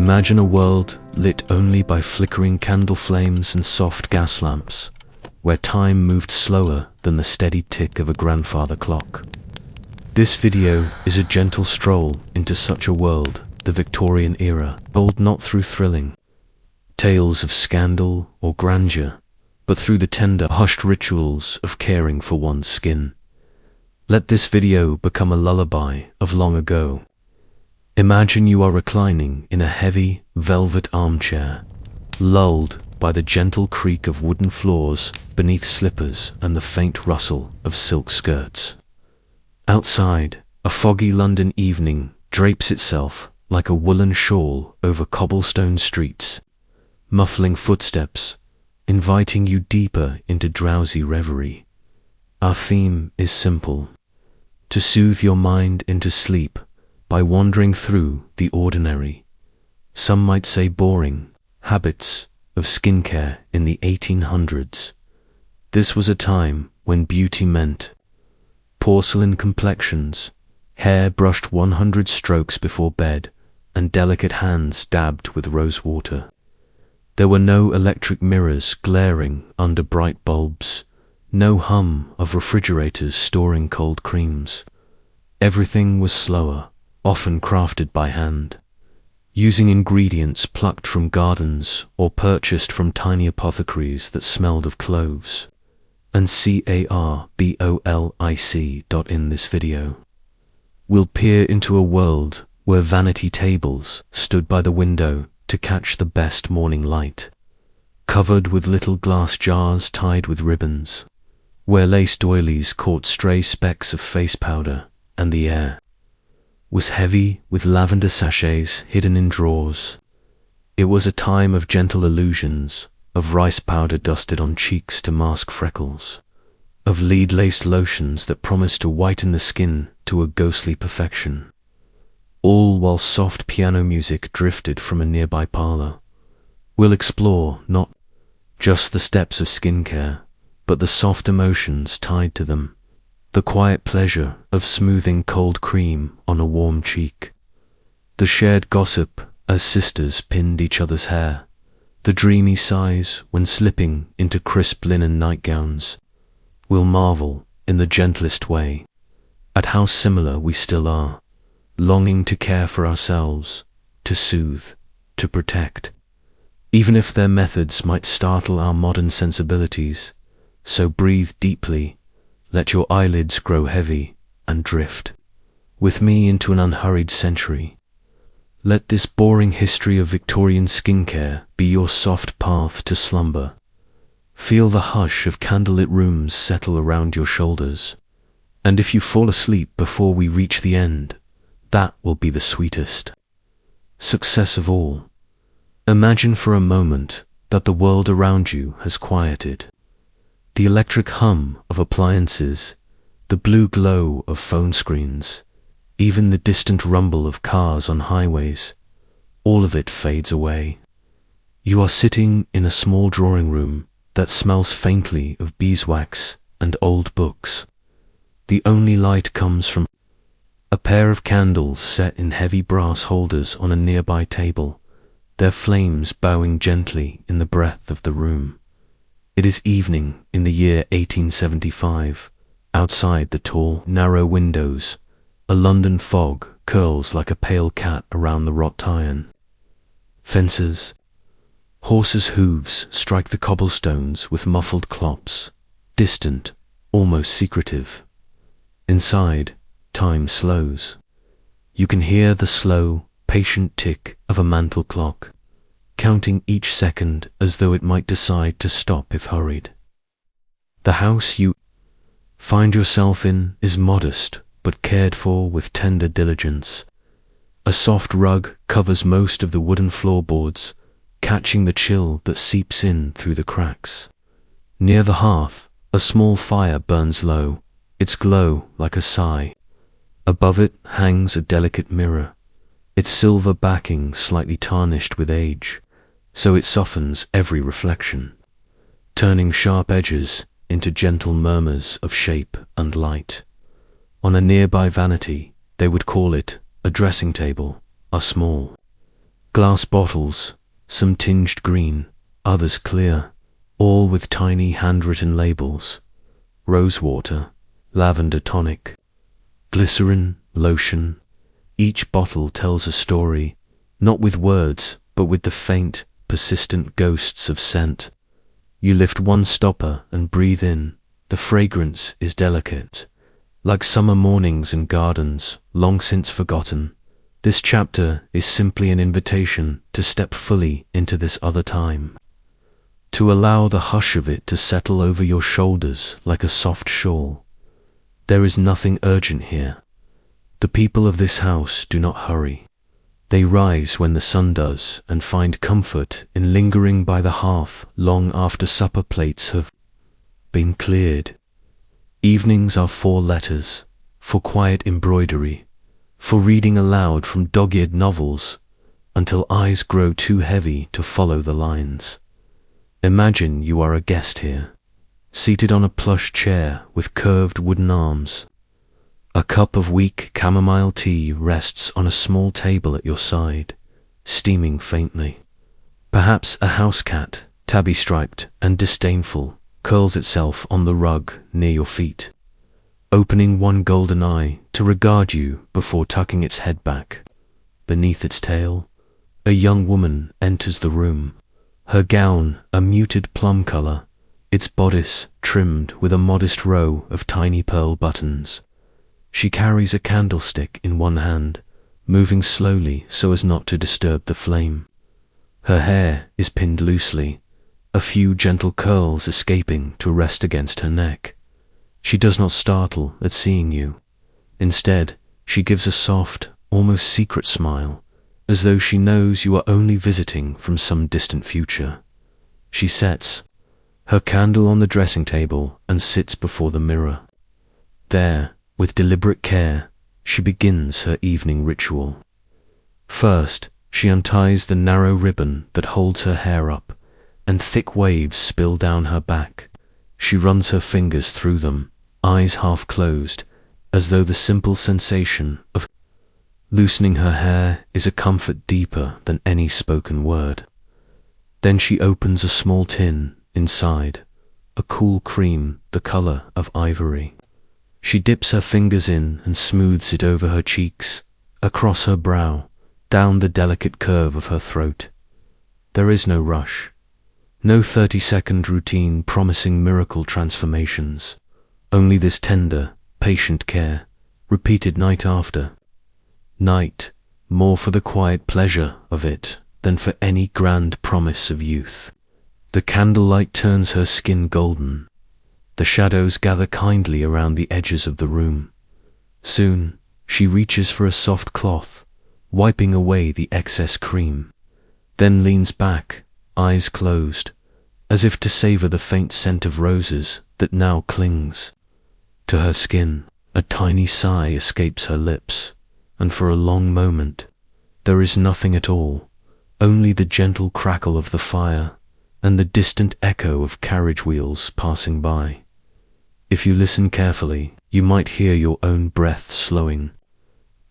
Imagine a world lit only by flickering candle flames and soft gas lamps, where time moved slower than the steady tick of a grandfather clock. This video is a gentle stroll into such a world, the Victorian era, told not through thrilling tales of scandal or grandeur, but through the tender, hushed rituals of caring for one's skin. Let this video become a lullaby of long ago. Imagine you are reclining in a heavy, velvet armchair, lulled by the gentle creak of wooden floors beneath slippers and the faint rustle of silk skirts. Outside, a foggy London evening drapes itself like a woolen shawl over cobblestone streets, muffling footsteps, inviting you deeper into drowsy reverie. Our theme is simple: to soothe your mind into sleep by wandering through the ordinary, some might say boring, habits of skincare in the 1800s. This was a time when beauty meant porcelain complexions, hair brushed 100 strokes before bed, and delicate hands dabbed with rose water. There were no electric mirrors glaring under bright bulbs, no hum of refrigerators storing cold creams. Everything was slower, often crafted by hand, using ingredients plucked from gardens or purchased from tiny apothecaries that smelled of cloves and carbolic. In this video, we'll peer into a world where vanity tables stood by the window to catch the best morning light, covered with little glass jars tied with ribbons, where lace doilies caught stray specks of face powder, and the air was heavy with lavender sachets hidden in drawers. It was a time of gentle illusions, of rice powder dusted on cheeks to mask freckles, of lead-laced lotions that promised to whiten the skin to a ghostly perfection, all while soft piano music drifted from a nearby parlor. We'll explore not just the steps of skincare, but the soft emotions tied to them, the quiet pleasure of smoothing cold cream on a warm cheek, the shared gossip as sisters pinned each other's hair, the dreamy sighs when slipping into crisp linen nightgowns. We'll marvel, in the gentlest way, at how similar we still are, longing to care for ourselves, to soothe, to protect, even if their methods might startle our modern sensibilities. So breathe deeply, let your eyelids grow heavy, and drift with me into an unhurried century. Let this boring history of Victorian skincare be your soft path to slumber. Feel the hush of candlelit rooms settle around your shoulders, and if you fall asleep before we reach the end, that will be the sweetest success of all. Imagine for a moment that the world around you has quieted. The electric hum of appliances, the blue glow of phone screens, even the distant rumble of cars on highways, all of it fades away. You are sitting in a small drawing room that smells faintly of beeswax and old books. The only light comes from a pair of candles set in heavy brass holders on a nearby table, their flames bowing gently in the breath of the room. It is evening in the year 1875. Outside the tall, narrow windows, a London fog curls like a pale cat around the wrought iron. Fences, horses' hooves strike the cobblestones with muffled clops, distant, almost secretive. Inside, time slows. You can hear the slow, patient tick of a mantel clock, counting each second as though it might decide to stop if hurried. The house you find yourself in is modest but cared for with tender diligence. A soft rug covers most of the wooden floorboards, catching the chill that seeps in through the cracks. Near the hearth, a small fire burns low, its glow like a sigh. Above it hangs a delicate mirror, its silver backing slightly tarnished with age, so it softens every reflection, turning sharp edges into gentle murmurs of shape and light. On a nearby vanity, they would call it a dressing table, a small Glass bottles, some tinged green, others clear, all with tiny handwritten labels. Rosewater, lavender tonic, glycerin, lotion. Each bottle tells a story, not with words, but with the faint, persistent ghosts of scent. You lift one stopper and breathe in. The fragrance is delicate, like summer mornings in gardens, long since forgotten. This chapter is simply an invitation to step fully into this other time, to allow the hush of it to settle over your shoulders like a soft shawl. There is nothing urgent here. The people of this house do not hurry. They rise when the sun does and find comfort in lingering by the hearth long after supper plates have been cleared. Evenings are for letters, for quiet embroidery, for reading aloud from dog-eared novels until eyes grow too heavy to follow the lines. Imagine you are a guest here, seated on a plush chair with curved wooden arms. A cup of weak chamomile tea rests on a small table at your side, steaming faintly. Perhaps a house cat, tabby-striped and disdainful, curls itself on the rug near your feet, opening one golden eye to regard you before tucking its head back. Beneath its tail, a young woman enters the room, her gown a muted plum color, its bodice trimmed with a modest row of tiny pearl buttons. She carries a candlestick in one hand, moving slowly so as not to disturb the flame. Her hair is pinned loosely, a few gentle curls escaping to rest against her neck. She does not startle at seeing you. Instead, she gives a soft, almost secret smile, as though she knows you are only visiting from some distant future. She sets her candle on the dressing table and sits before the mirror. There, with deliberate care, she begins her evening ritual. First, she unties the narrow ribbon that holds her hair up, and thick waves spill down her back. She runs her fingers through them, eyes half closed, as though the simple sensation of loosening her hair is a comfort deeper than any spoken word. Then she opens a small tin. Inside, a cool cream the color of ivory. She dips her fingers in and smooths it over her cheeks, across her brow, down the delicate curve of her throat. There is no rush, no 30-second routine promising miracle transformations, only this tender, patient care, repeated night after night, more for the quiet pleasure of it than for any grand promise of youth. The candlelight turns her skin golden. The shadows gather kindly around the edges of the room. Soon, she reaches for a soft cloth, wiping away the excess cream, then leans back, eyes closed, as if to savor the faint scent of roses that now clings to her skin. A tiny sigh escapes her lips, and for a long moment, there is nothing at all, only the gentle crackle of the fire and the distant echo of carriage wheels passing by. If you listen carefully, you might hear your own breath slowing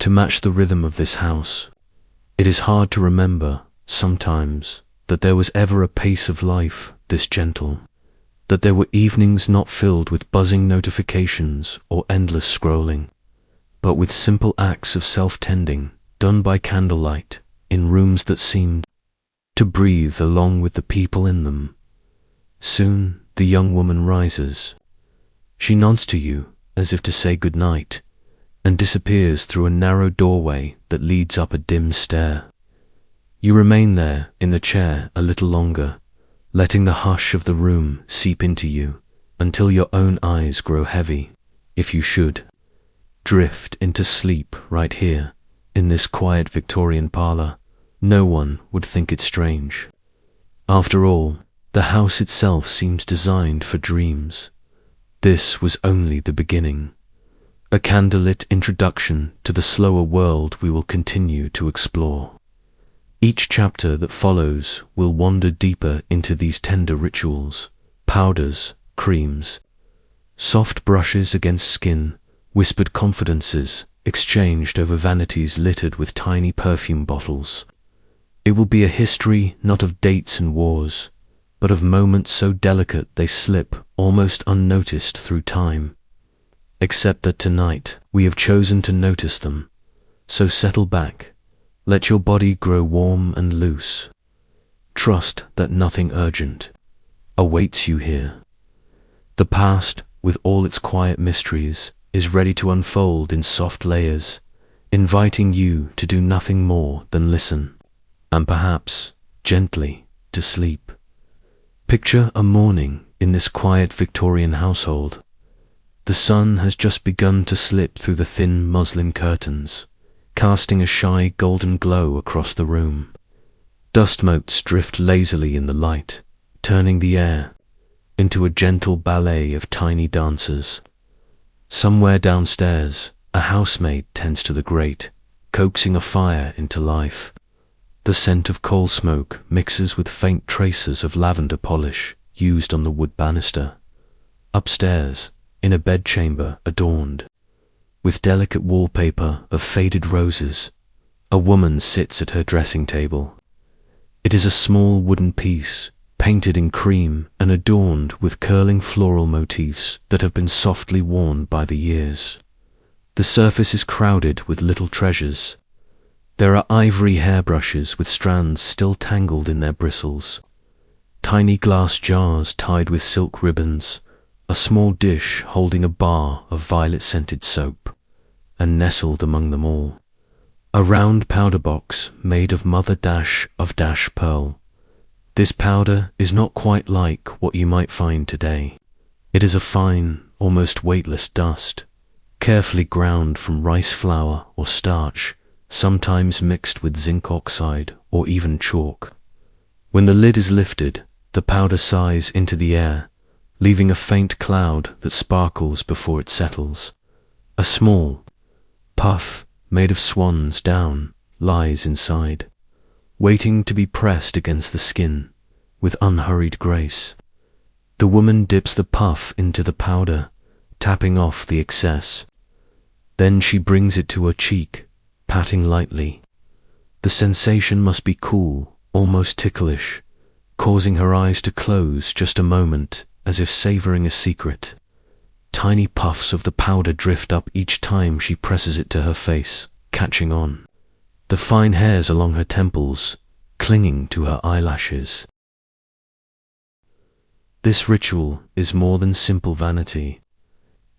to match the rhythm of this house. It is hard to remember, sometimes, that there was ever a pace of life this gentle, that there were evenings not filled with buzzing notifications or endless scrolling, but with simple acts of self-tending done by candlelight in rooms that seemed to breathe along with the people in them. Soon the young woman rises. She nods to you as if to say good night, and disappears through a narrow doorway that leads up a dim stair. You remain there in the chair a little longer, letting the hush of the room seep into you until your own eyes grow heavy. If you should drift into sleep right here in this quiet Victorian parlor, no one would think it strange. After all, the house itself seems designed for dreams. This was only the beginning, a candlelit introduction to the slower world we will continue to explore. Each chapter that follows will wander deeper into these tender rituals, powders, creams, soft brushes against skin, whispered confidences exchanged over vanities littered with tiny perfume bottles. It will be a history not of dates and wars, but of moments so delicate they slip almost unnoticed through time. Except that tonight we have chosen to notice them. So settle back, let your body grow warm and loose. Trust that nothing urgent awaits you here. The past, with all its quiet mysteries, is ready to unfold in soft layers, inviting you to do nothing more than listen, and perhaps, gently, to sleep. Picture a morning in this quiet Victorian household. The sun has just begun to slip through the thin muslin curtains, casting a shy golden glow across the room. Dust motes drift lazily in the light, turning the air into a gentle ballet of tiny dancers. Somewhere downstairs, a housemaid tends to the grate, coaxing a fire into life. The scent of coal smoke mixes with faint traces of lavender polish used on the wood banister. Upstairs, in a bedchamber adorned with delicate wallpaper of faded roses, a woman sits at her dressing table. It is a small wooden piece, painted in cream and adorned with curling floral motifs that have been softly worn by the years. The surface is crowded with little treasures. There are ivory hairbrushes with strands still tangled in their bristles, tiny glass jars tied with silk ribbons, a small dish holding a bar of violet-scented soap, and nestled among them all, a round powder box made of mother-of-dash pearl. This powder is not quite like what you might find today. It is a fine, almost weightless dust, carefully ground from rice flour or starch, sometimes mixed with zinc oxide or even chalk. When the lid is lifted, the powder sighs into the air, leaving a faint cloud that sparkles before it settles. A small puff made of swan's down lies inside, waiting to be pressed against the skin with unhurried grace. The woman dips the puff into the powder, tapping off the excess. Then she brings it to her cheek, patting lightly. The sensation must be cool, almost ticklish, causing her eyes to close just a moment as if savoring a secret. Tiny puffs of the powder drift up each time she presses it to her face, catching on. The fine hairs along her temples, clinging to her eyelashes. This ritual is more than simple vanity.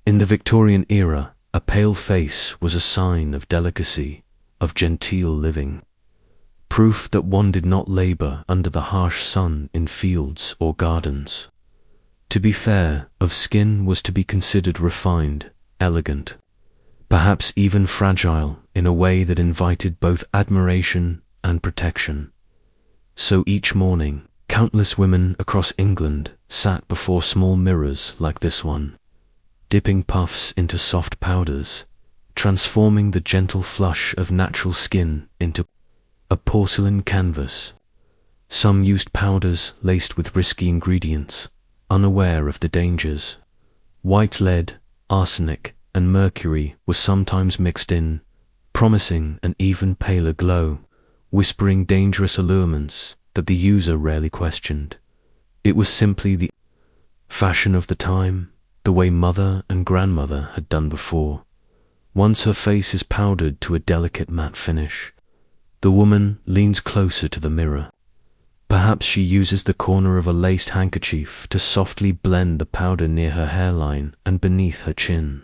In the Victorian era, a pale face was a sign of delicacy, of genteel living, proof that one did not labor under the harsh sun in fields or gardens. To be fair of skin was to be considered refined, elegant, perhaps even fragile in a way that invited both admiration and protection. So each morning, countless women across England sat before small mirrors like this one, dipping puffs into soft powders, transforming the gentle flush of natural skin into a porcelain canvas. Some used powders laced with risky ingredients, unaware of the dangers. White lead, arsenic, and mercury were sometimes mixed in, promising an even paler glow, whispering dangerous allurements that the user rarely questioned. It was simply the fashion of the time, the way mother and grandmother had done before. Once her face is powdered to a delicate matte finish, the woman leans closer to the mirror. Perhaps she uses the corner of a laced handkerchief to softly blend the powder near her hairline and beneath her chin,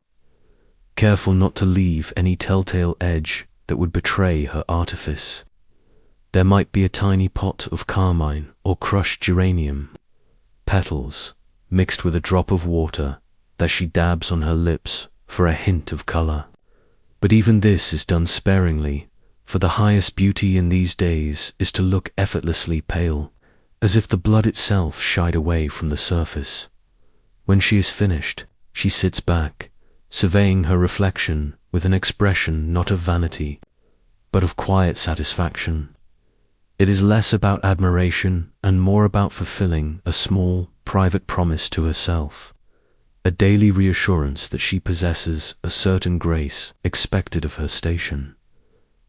careful not to leave any telltale edge that would betray her artifice. There might be a tiny pot of carmine or crushed geranium petals mixed with a drop of water that she dabs on her lips for a hint of color. But even this is done sparingly, for the highest beauty in these days is to look effortlessly pale, as if the blood itself shied away from the surface. When she is finished, she sits back, surveying her reflection with an expression not of vanity, but of quiet satisfaction. It is less about admiration and more about fulfilling a small, private promise to herself, a daily reassurance that she possesses a certain grace expected of her station.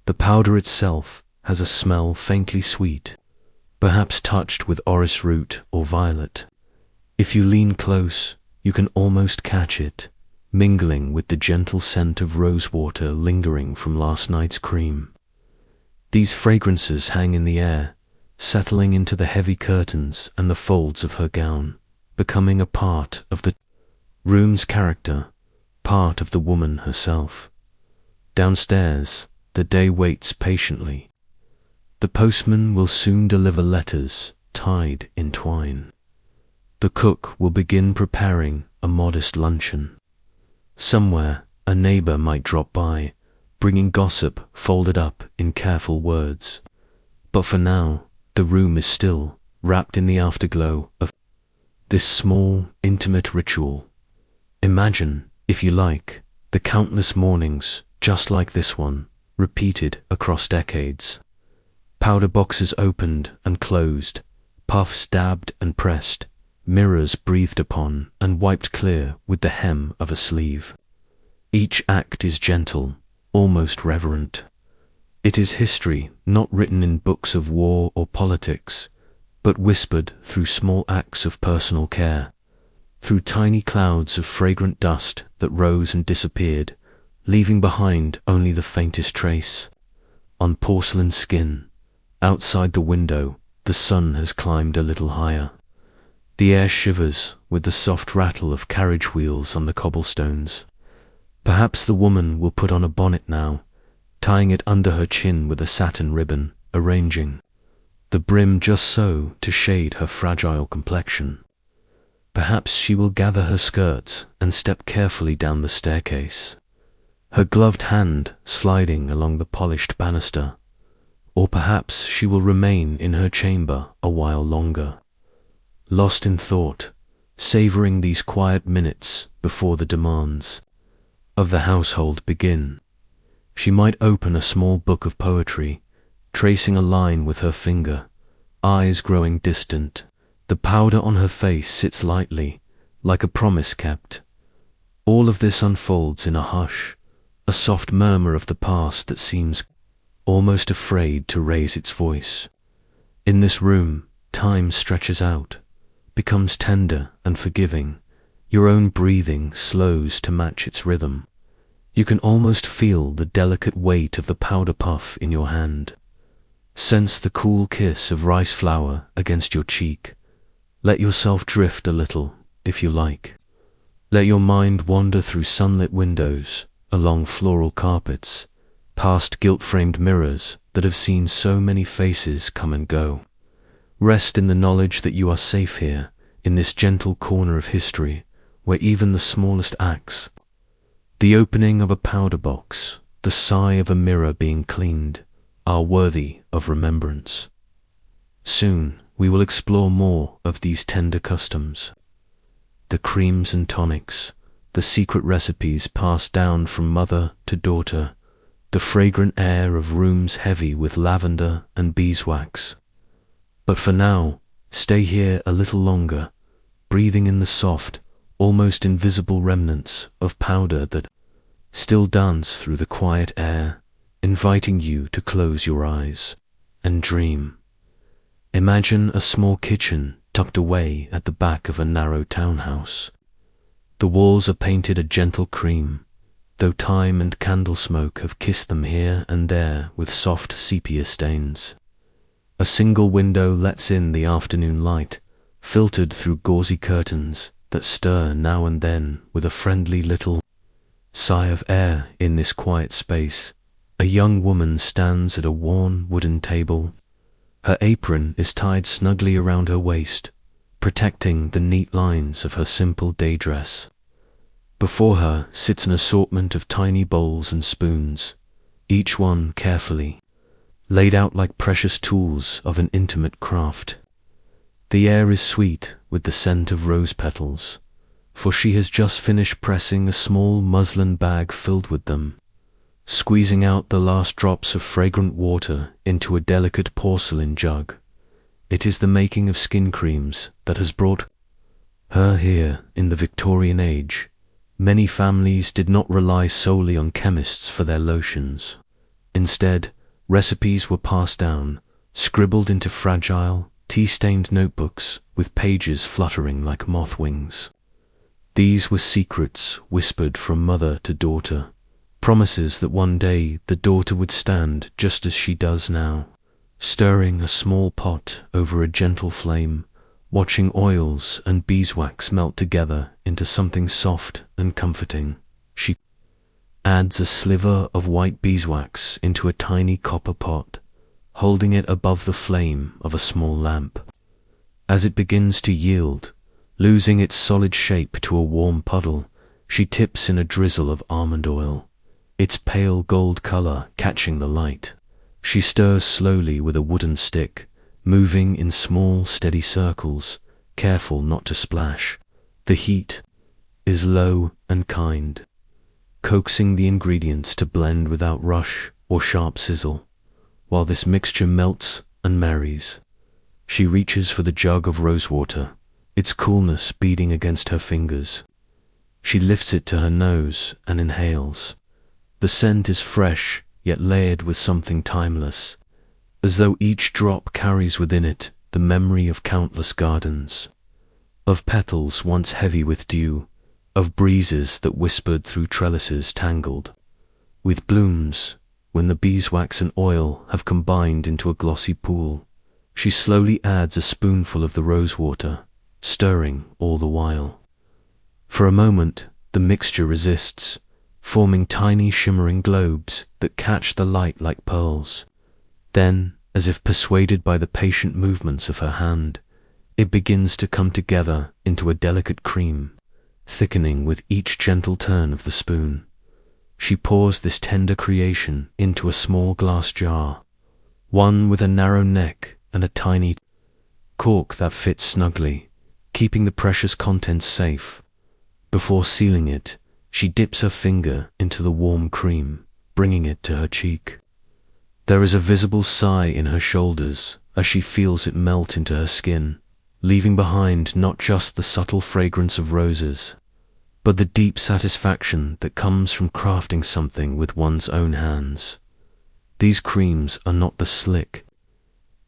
The powder itself has a smell faintly sweet, perhaps touched with orris root or violet. If you lean close, you can almost catch it, mingling with the gentle scent of rosewater lingering from last night's cream. These fragrances hang in the air, settling into the heavy curtains and the folds of her gown, becoming a part of the room's character, part of the woman herself. Downstairs, the day waits patiently. The postman will soon deliver letters tied in twine. The cook will begin preparing a modest luncheon. Somewhere, a neighbor might drop by, bringing gossip folded up in careful words. But for now, the room is still, wrapped in the afterglow of this small, intimate ritual. Imagine, if you like, the countless mornings, just like this one, repeated across decades. Powder boxes opened and closed, puffs dabbed and pressed, mirrors breathed upon and wiped clear with the hem of a sleeve. Each act is gentle, almost reverent. It is history not written in books of war or politics, but whispered through small acts of personal care, through tiny clouds of fragrant dust that rose and disappeared, leaving behind only the faintest trace. On porcelain skin, outside the window, the sun has climbed a little higher. The air shivers with the soft rattle of carriage wheels on the cobblestones. Perhaps the woman will put on a bonnet now, tying it under her chin with a satin ribbon, arranging the brim just so to shade her fragile complexion. Perhaps she will gather her skirts and step carefully down the staircase, her gloved hand sliding along the polished banister. Or perhaps she will remain in her chamber a while longer, lost in thought, savoring these quiet minutes before the demands of the household begin. She might open a small book of poetry, tracing a line with her finger, eyes growing distant. The powder on her face sits lightly, like a promise kept. All of this unfolds in a hush, a soft murmur of the past that seems almost afraid to raise its voice. In this room, time stretches out, becomes tender and forgiving. Your own breathing slows to match its rhythm. You can almost feel the delicate weight of the powder puff in your hand. Sense the cool kiss of rice flour against your cheek. Let yourself drift a little, if you like. Let your mind wander through sunlit windows, along floral carpets, past gilt-framed mirrors that have seen so many faces come and go. Rest in the knowledge that you are safe here, in this gentle corner of history, where even the smallest acts, the opening of a powder box, the sigh of a mirror being cleaned, are worthy of remembrance. Soon we will explore more of these tender customs, the creams and tonics, the secret recipes passed down from mother to daughter, the fragrant air of rooms heavy with lavender and beeswax. But for now, stay here a little longer, breathing in the soft, almost invisible remnants of powder that still dance through the quiet air, inviting you to close your eyes and dream. Imagine a small kitchen tucked away at the back of a narrow townhouse. The walls are painted a gentle cream, though time and candle smoke have kissed them here and there with soft sepia stains. A single window lets in the afternoon light, filtered through gauzy curtains that stir now and then with a friendly little sigh of air. In this quiet space, a young woman stands at a worn wooden table. Her apron is tied snugly around her waist, protecting the neat lines of her simple day dress. Before her sits an assortment of tiny bowls and spoons, each one carefully laid out like precious tools of an intimate craft. The air is sweet with the scent of rose petals, for she has just finished pressing a small muslin bag filled with them, squeezing out the last drops of fragrant water into a delicate porcelain jug. It is the making of skin creams that has brought her here in the Victorian age. Many families did not rely solely on chemists for their lotions. Instead, Recipes were passed down, scribbled into fragile, tea-stained notebooks with pages fluttering like moth wings. These were secrets whispered from mother to daughter, promises that one day the daughter would stand just as she does now, stirring a small pot over a gentle flame, watching oils and beeswax melt together into something soft and comforting. She adds a sliver of white beeswax into a tiny copper pot, holding it above the flame of a small lamp. As it begins to yield, losing its solid shape to a warm puddle, she tips in a drizzle of almond oil, its pale gold color catching the light. She stirs slowly with a wooden stick, moving in small, steady circles, careful not to splash. The heat is low and kind, coaxing the ingredients to blend without rush or sharp sizzle. While this mixture melts and marries, she reaches for the jug of rosewater, its coolness beating against her fingers. She lifts it to her nose and inhales. The scent is fresh, yet layered with something timeless, as though each drop carries within it the memory of countless gardens, of petals once heavy with dew, of breezes that whispered through trellises tangled with blooms. When the beeswax and oil have combined into a glossy pool, she slowly adds a spoonful of the rosewater, stirring all the while. For a moment, the mixture resists, forming tiny shimmering globes that catch the light like pearls. Then, as if persuaded by the patient movements of her hand, it begins to come together into a delicate cream, thickening with each gentle turn of the spoon. She pours this tender creation into a small glass jar, one with a narrow neck and a tiny cork that fits snugly, keeping the precious contents safe. Before sealing it, she dips her finger into the warm cream, bringing it to her cheek. There is a visible sigh in her shoulders as she feels it melt into her skin, leaving behind not just the subtle fragrance of roses, but the deep satisfaction that comes from crafting something with one's own hands. These creams are not the slick,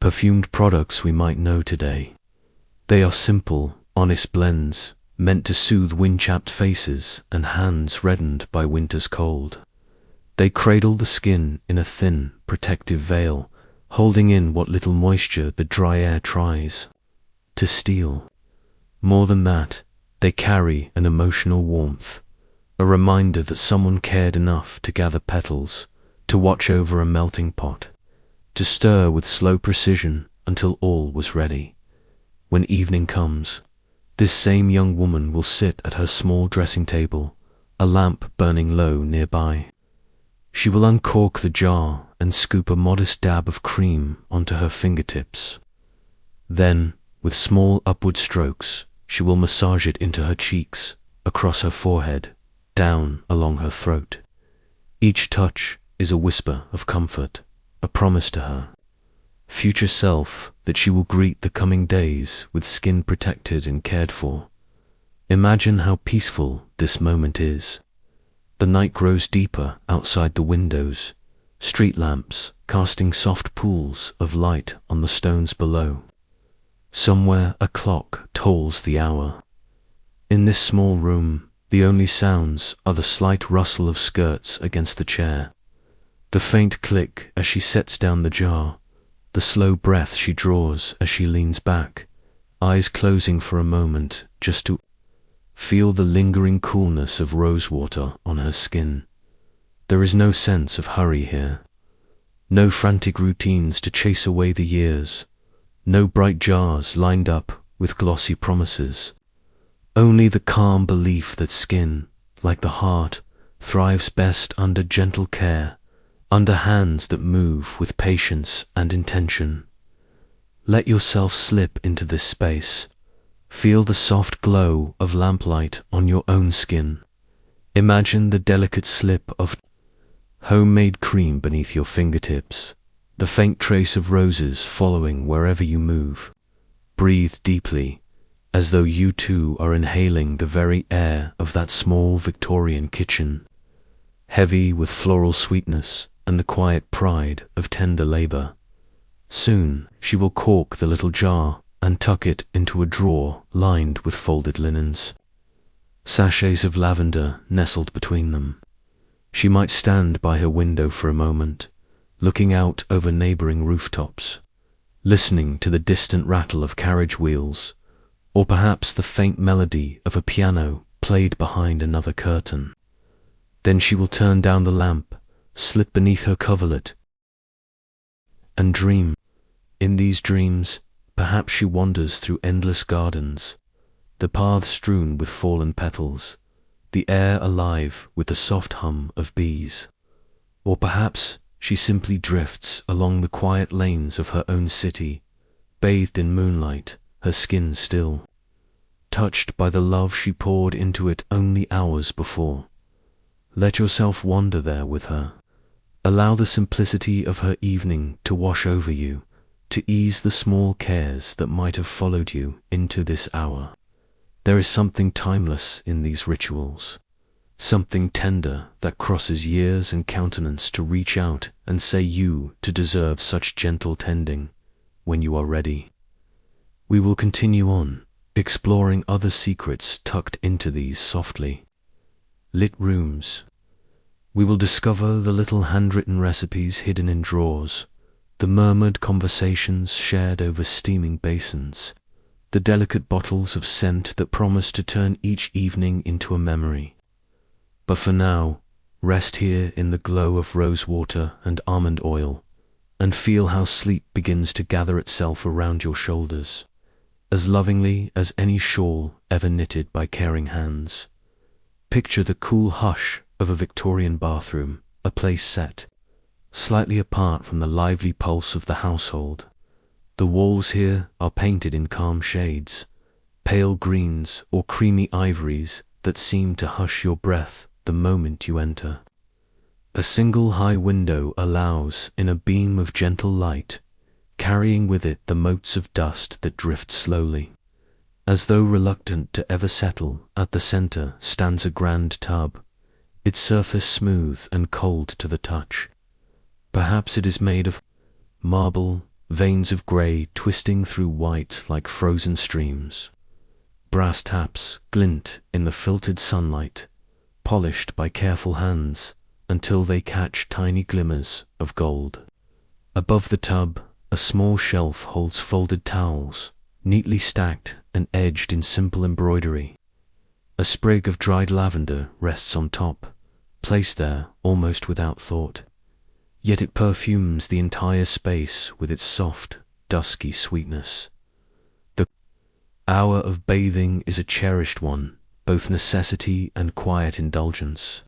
perfumed products we might know today. They are simple, honest blends, meant to soothe wind-chapped faces and hands reddened by winter's cold. They cradle the skin in a thin, protective veil, holding in what little moisture the dry air tries to steal. More than that, they carry an emotional warmth, a reminder that someone cared enough to gather petals, to watch over a melting pot, to stir with slow precision until all was ready. When evening comes, this same young woman will sit at her small dressing table, a lamp burning low nearby. She will uncork the jar and scoop a modest dab of cream onto her fingertips. Then, with small upward strokes, she will massage it into her cheeks, across her forehead, down along her throat. Each touch is a whisper of comfort, a promise to her future self that she will greet the coming days with skin protected and cared for. Imagine how peaceful this moment is. The night grows deeper outside the windows, street lamps casting soft pools of light on the stones below. Somewhere a clock tolls the hour. In this small room, the only sounds are the slight rustle of skirts against the chair, the faint click as she sets down the jar, the slow breath she draws as she leans back, eyes closing for a moment just to feel the lingering coolness of rosewater on her skin. There is no sense of hurry here, no frantic routines to chase away the years, no bright jars lined up with glossy promises. Only the calm belief that skin, like the heart, thrives best under gentle care, under hands that move with patience and intention. Let yourself slip into this space. Feel the soft glow of lamplight on your own skin. Imagine the delicate slip of homemade cream beneath your fingertips, the faint trace of roses following wherever you move. Breathe deeply, as though you too are inhaling the very air of that small Victorian kitchen, heavy with floral sweetness and the quiet pride of tender labor. Soon she will cork the little jar and tuck it into a drawer lined with folded linens. Sachets of lavender nestled between them. She might stand by her window for a moment, looking out over neighboring rooftops, listening to the distant rattle of carriage wheels, or perhaps the faint melody of a piano played behind another curtain. Then she will turn down the lamp, slip beneath her coverlet, and dream. In these dreams, perhaps she wanders through endless gardens, the paths strewn with fallen petals, the air alive with the soft hum of bees. Or perhaps she simply drifts along the quiet lanes of her own city, bathed in moonlight, her skin still, touched by the love she poured into it only hours before. Let yourself wander there with her. Allow the simplicity of her evening to wash over you, to ease the small cares that might have followed you into this hour. There is something timeless in these rituals, something tender that crosses years and countenance to reach out and say you to deserve such gentle tending when you are ready. We will continue on, exploring other secrets tucked into these softly lit rooms. We will discover the little handwritten recipes hidden in drawers, the murmured conversations shared over steaming basins, the delicate bottles of scent that promise to turn each evening into a memory. But for now, rest here in the glow of rose water and almond oil, and feel how sleep begins to gather itself around your shoulders, as lovingly as any shawl ever knitted by caring hands. Picture the cool hush of a Victorian bathroom, a place set slightly apart from the lively pulse of the household. The walls here are painted in calm shades, pale greens or creamy ivories that seem to hush your breath the moment you enter. A single high window allows in a beam of gentle light, carrying with it the motes of dust that drift slowly. As though reluctant to ever settle, at the center stands a grand tub, its surface smooth and cold to the touch. Perhaps it is made of marble, veins of grey twisting through white like frozen streams. Brass taps glint in the filtered sunlight, polished by careful hands until they catch tiny glimmers of gold. Above the tub, a small shelf holds folded towels, neatly stacked and edged in simple embroidery. A sprig of dried lavender rests on top, placed there almost without thought. Yet it perfumes the entire space with its soft, dusky sweetness. The hour of bathing is a cherished one, both necessity and quiet indulgence.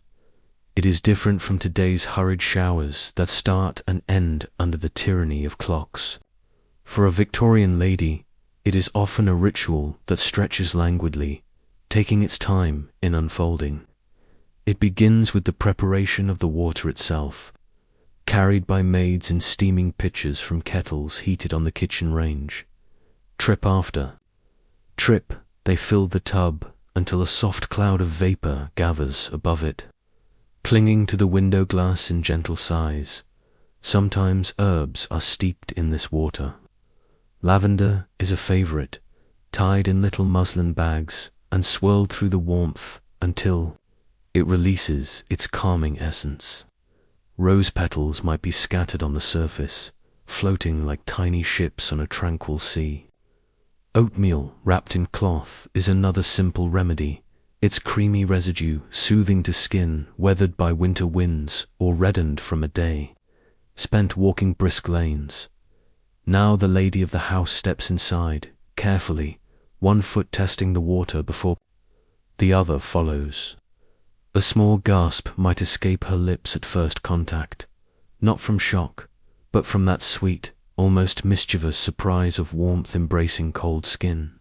It is different from today's hurried showers that start and end under the tyranny of clocks. For a Victorian lady, it is often a ritual that stretches languidly, taking its time in unfolding. It begins with the preparation of the water itself, carried by maids in steaming pitchers from kettles heated on the kitchen range. Trip after trip, they fill the tub until a soft cloud of vapor gathers above it, clinging to the window glass in gentle sighs. Sometimes herbs are steeped in this water. Lavender is a favorite, tied in little muslin bags and swirled through the warmth until it releases its calming essence. Rose petals might be scattered on the surface, floating like tiny ships on a tranquil sea. Oatmeal wrapped in cloth is another simple remedy, its creamy residue soothing to skin weathered by winter winds or reddened from a day spent walking brisk lanes. Now the lady of the house steps inside, carefully, one foot testing the water before the other follows. A small gasp might escape her lips at first contact, not from shock, but from that sweet, almost mischievous surprise of warmth embracing cold skin.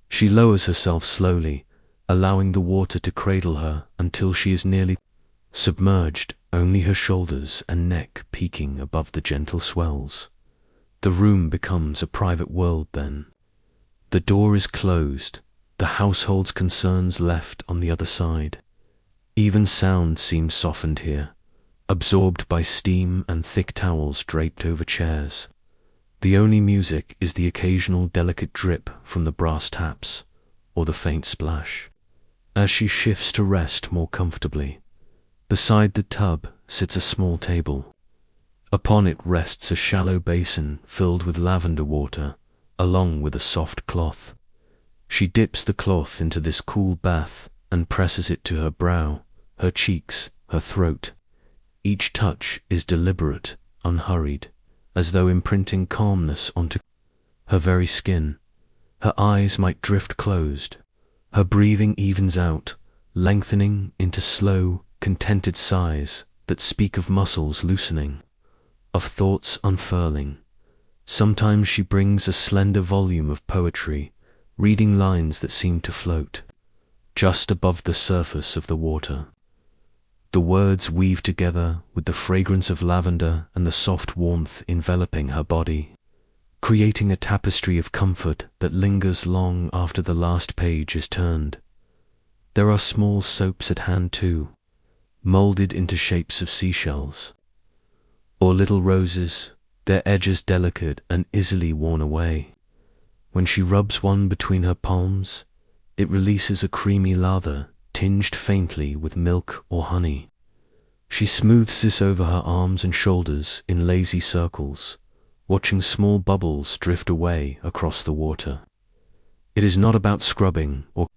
She lowers herself slowly, allowing the water to cradle her until she is nearly submerged, only her shoulders and neck peeking above the gentle swells. The room becomes a private world then. The door is closed, the household's concerns left on the other side. Even sound seems softened here, absorbed by steam and thick towels draped over chairs. The only music is the occasional delicate drip from the brass taps, or the faint splash. As she shifts to rest more comfortably, beside the tub sits a small table. Upon it rests a shallow basin filled with lavender water, along with a soft cloth. She dips the cloth into this cool bath and presses it to her brow, her cheeks, her throat. Each touch is deliberate, unhurried, as though imprinting calmness onto her very skin. Her eyes might drift closed. Her breathing evens out, lengthening into slow, contented sighs that speak of muscles loosening, of thoughts unfurling. Sometimes she brings a slender volume of poetry, reading lines that seem to float just above the surface of the water. The words weave together with the fragrance of lavender and the soft warmth enveloping her body, creating a tapestry of comfort that lingers long after the last page is turned. There are small soaps at hand too, molded into shapes of seashells, or little roses, their edges delicate and easily worn away. When she rubs one between her palms, it releases a creamy lather tinged faintly with milk or honey. She smooths this over her arms and shoulders in lazy circles, watching small bubbles drift away across the water. It is not about scrubbing or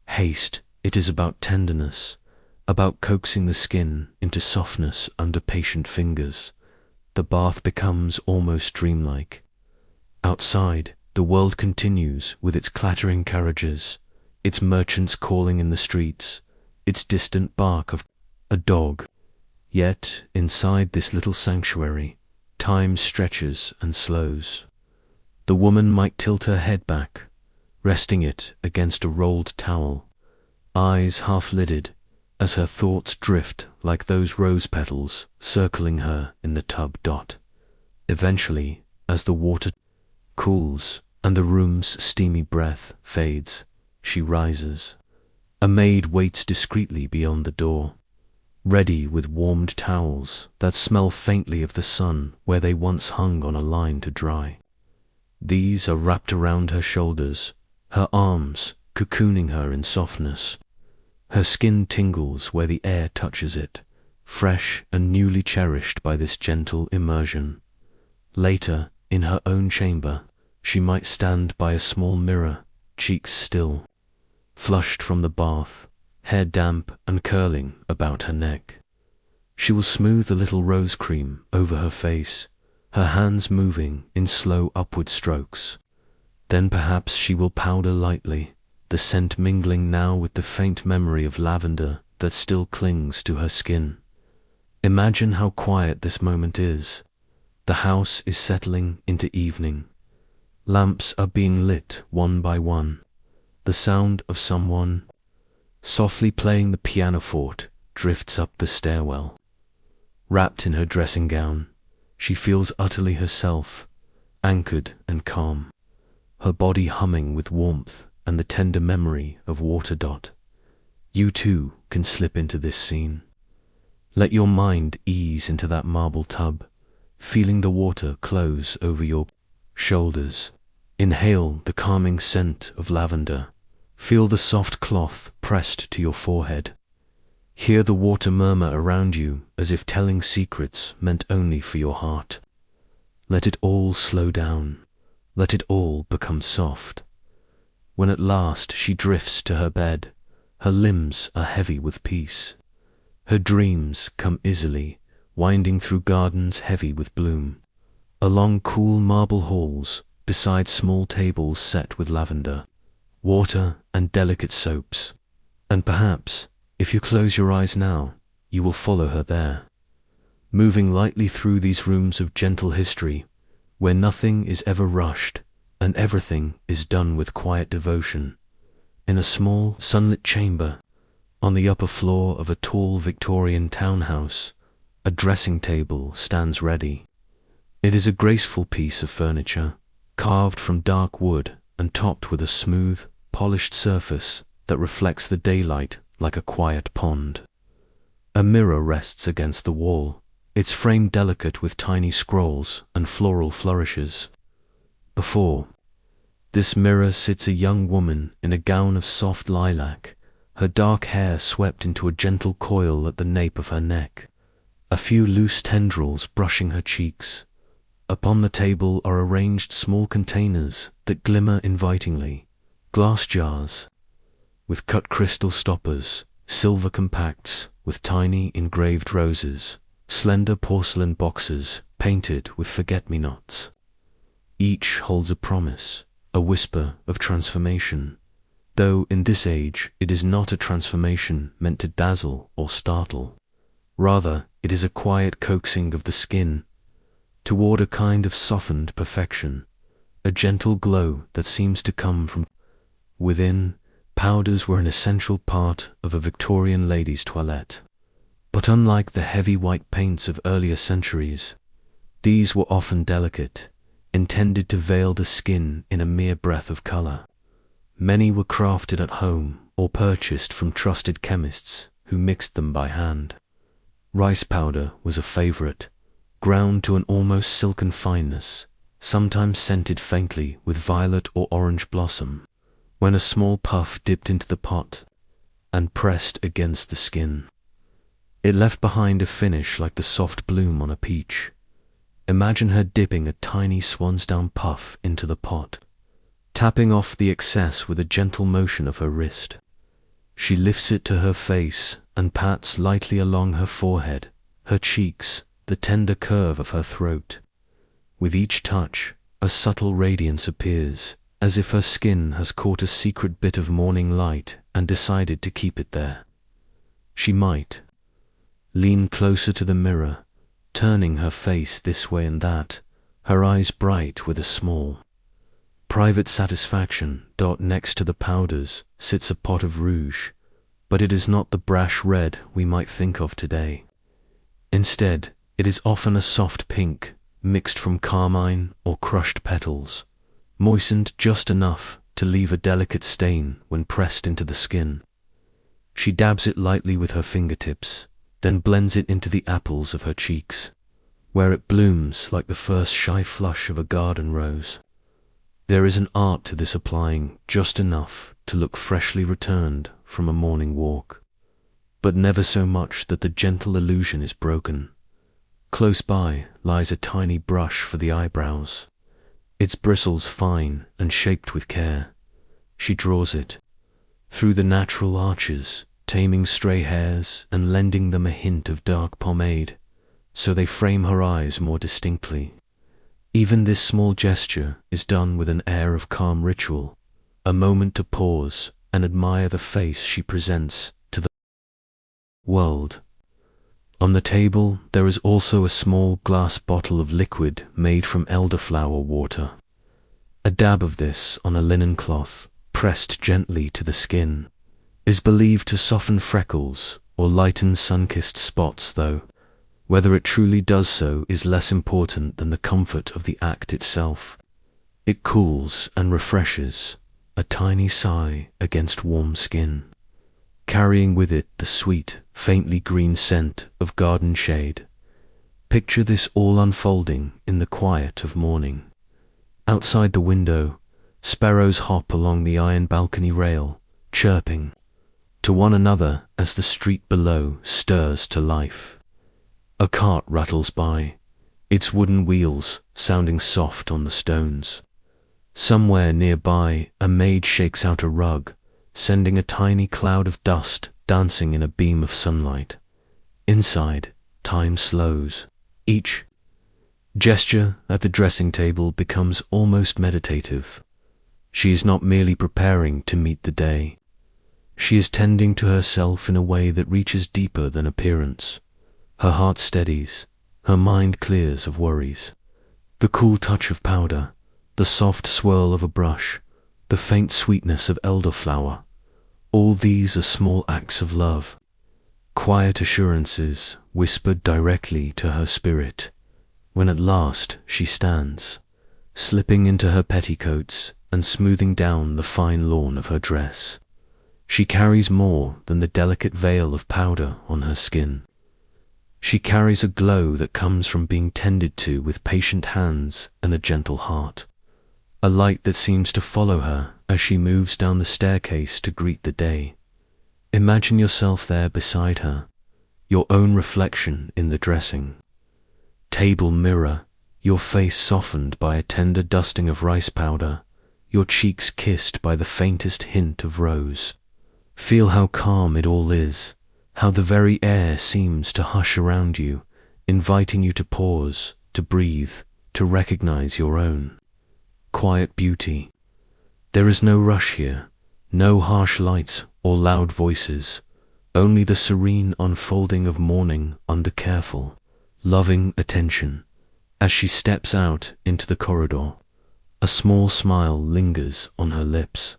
haste, it is about tenderness, about coaxing the skin into softness under patient fingers. The bath becomes almost dreamlike. Outside, the world continues with its clattering carriages, its merchants calling in the streets, its distant bark of a dog. Yet, inside this little sanctuary, time stretches and slows. The woman might tilt her head back, resting it against a rolled towel, eyes half-lidded, as her thoughts drift like those rose petals circling her in the tub. Eventually, as the water cools and the room's steamy breath fades, she rises. A maid waits discreetly beyond the door, ready with warmed towels that smell faintly of the sun where they once hung on a line to dry. These are wrapped around her shoulders, her arms cocooning her in softness. Her skin tingles where the air touches it, fresh and newly cherished by this gentle immersion. Later, in her own chamber, she might stand by a small mirror, cheeks still, flushed from the bath, hair damp and curling about her neck. She will smooth a little rose cream over her face, her hands moving in slow upward strokes. Then perhaps she will powder lightly, the scent mingling now with the faint memory of lavender that still clings to her skin. Imagine how quiet this moment is. The house is settling into evening. Lamps are being lit one by one. The sound of someone softly playing the pianoforte drifts up the stairwell. Wrapped in her dressing gown, she feels utterly herself, anchored and calm, her body humming with warmth and the tender memory of water. You too can slip into this scene. Let your mind ease into that marble tub, feeling the water close over your shoulders. Inhale the calming scent of lavender. Feel the soft cloth pressed to your forehead. Hear the water murmur around you as if telling secrets meant only for your heart. Let it all slow down. Let it all become soft. When at last she drifts to her bed, her limbs are heavy with peace. Her dreams come easily, winding through gardens heavy with bloom, along cool marble halls, beside small tables set with lavender, water and delicate soaps. And perhaps, if you close your eyes now, you will follow her there, moving lightly through these rooms of gentle history, where nothing is ever rushed and everything is done with quiet devotion. In a small, sunlit chamber, on the upper floor of a tall Victorian townhouse, a dressing table stands ready. It is a graceful piece of furniture, carved from dark wood and topped with a smooth, polished surface that reflects the daylight like a quiet pond. A mirror rests against the wall, its frame delicate with tiny scrolls and floral flourishes. Before this mirror sits a young woman in a gown of soft lilac, her dark hair swept into a gentle coil at the nape of her neck, a few loose tendrils brushing her cheeks. Upon the table are arranged small containers that glimmer invitingly, glass jars with cut crystal stoppers, silver compacts with tiny engraved roses, slender porcelain boxes painted with forget-me-nots. Each holds a promise, a whisper of transformation, though in this age it is not a transformation meant to dazzle or startle. Rather, it is a quiet coaxing of the skin toward a kind of softened perfection, a gentle glow that seems to come from within. Powders were an essential part of a Victorian lady's toilette. But unlike the heavy white paints of earlier centuries, these were often delicate, intended to veil the skin in a mere breath of color. Many were crafted at home or purchased from trusted chemists who mixed them by hand. Rice powder was a favorite, ground to an almost silken fineness, sometimes scented faintly with violet or orange blossom. When a small puff dipped into the pot and pressed against the skin, it left behind a finish like the soft bloom on a peach. Imagine her dipping a tiny swansdown puff into the pot, tapping off the excess with a gentle motion of her wrist. She lifts it to her face and pats lightly along her forehead, her cheeks, the tender curve of her throat. With each touch, a subtle radiance appears, as if her skin has caught a secret bit of morning light and decided to keep it there. She might lean closer to the mirror, turning her face this way and that, her eyes bright with a small, private satisfaction. Next to the powders sits a pot of rouge, but it is not the brash red we might think of today. Instead, it is often a soft pink, mixed from carmine or crushed petals, moistened just enough to leave a delicate stain when pressed into the skin. She dabs it lightly with her fingertips, then blends it into the apples of her cheeks, where it blooms like the first shy flush of a garden rose. There is an art to this, applying just enough to look freshly returned from a morning walk, but never so much that the gentle illusion is broken. Close by lies a tiny brush for the eyebrows, its bristles fine and shaped with care. She draws it through the natural arches, taming stray hairs and lending them a hint of dark pomade, so they frame her eyes more distinctly. Even this small gesture is done with an air of calm ritual, a moment to pause and admire the face she presents to the world. On the table there is also a small glass bottle of liquid made from elderflower water. A dab of this on a linen cloth, pressed gently to the skin, is believed to soften freckles or lighten sun-kissed spots, though whether it truly does so is less important than the comfort of the act itself. It cools and refreshes, a tiny sigh against warm skin, carrying with it the sweet, faintly green scent of garden shade. Picture this all unfolding in the quiet of morning. Outside the window, sparrows hop along the iron balcony rail, chirping to one another as the street below stirs to life. A cart rattles by, its wooden wheels sounding soft on the stones. Somewhere nearby, a maid shakes out a rug, sending a tiny cloud of dust dancing in a beam of sunlight. Inside, time slows. Each gesture at the dressing table becomes almost meditative. She is not merely preparing to meet the day. She is tending to herself in a way that reaches deeper than appearance. Her heart steadies, her mind clears of worries. The cool touch of powder, the soft swirl of a brush, the faint sweetness of elderflower, all these are small acts of love, quiet assurances whispered directly to her spirit. When at last she stands, slipping into her petticoats and smoothing down the fine lawn of her dress, she carries more than the delicate veil of powder on her skin. She carries a glow that comes from being tended to with patient hands and a gentle heart. A light that seems to follow her as she moves down the staircase to greet the day. Imagine yourself there beside her, your own reflection in the dressing table mirror, your face softened by a tender dusting of rice powder, your cheeks kissed by the faintest hint of rose. Feel how calm it all is, how the very air seems to hush around you, inviting you to pause, to breathe, to recognize your own quiet beauty. There is no rush here, no harsh lights or loud voices, only the serene unfolding of morning under careful, loving attention. As she steps out into the corridor, a small smile lingers on her lips,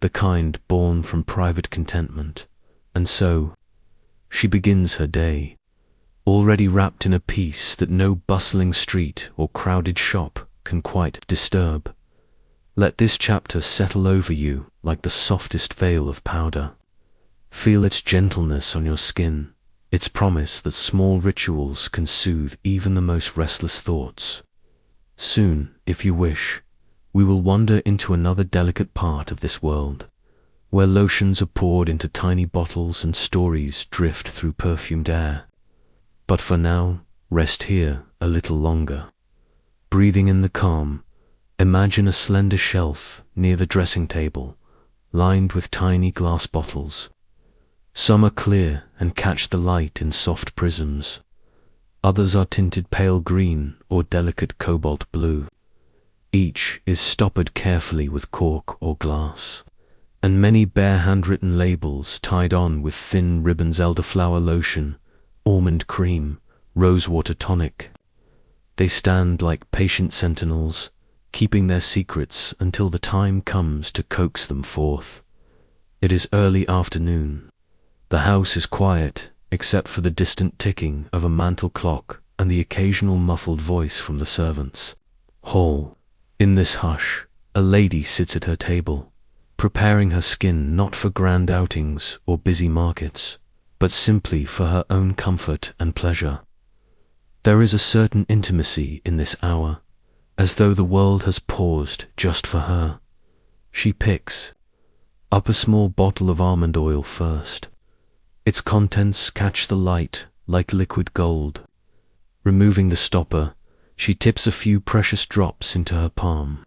the kind born from private contentment, and so she begins her day, already wrapped in a peace that no bustling street or crowded shop can quite disturb. Let this chapter settle over you like the softest veil of powder. Feel its gentleness on your skin, its promise that small rituals can soothe even the most restless thoughts. Soon, if you wish, we will wander into another delicate part of this world, where lotions are poured into tiny bottles and stories drift through perfumed air. But for now, rest here a little longer. Breathing in the calm, imagine a slender shelf near the dressing table, lined with tiny glass bottles. Some are clear and catch the light in soft prisms. Others are tinted pale green or delicate cobalt blue. Each is stoppered carefully with cork or glass, and many bear handwritten labels tied on with thin ribbons: elderflower lotion, almond cream, rosewater tonic. They stand like patient sentinels, keeping their secrets until the time comes to coax them forth. It is early afternoon. The house is quiet, except for the distant ticking of a mantel clock and the occasional muffled voice from the servants' hall. In this hush, a lady sits at her table, preparing her skin not for grand outings or busy markets, but simply for her own comfort and pleasure. There is a certain intimacy in this hour, as though the world has paused just for her. She picks up a small bottle of almond oil first. Its contents catch the light like liquid gold. Removing the stopper, she tips a few precious drops into her palm,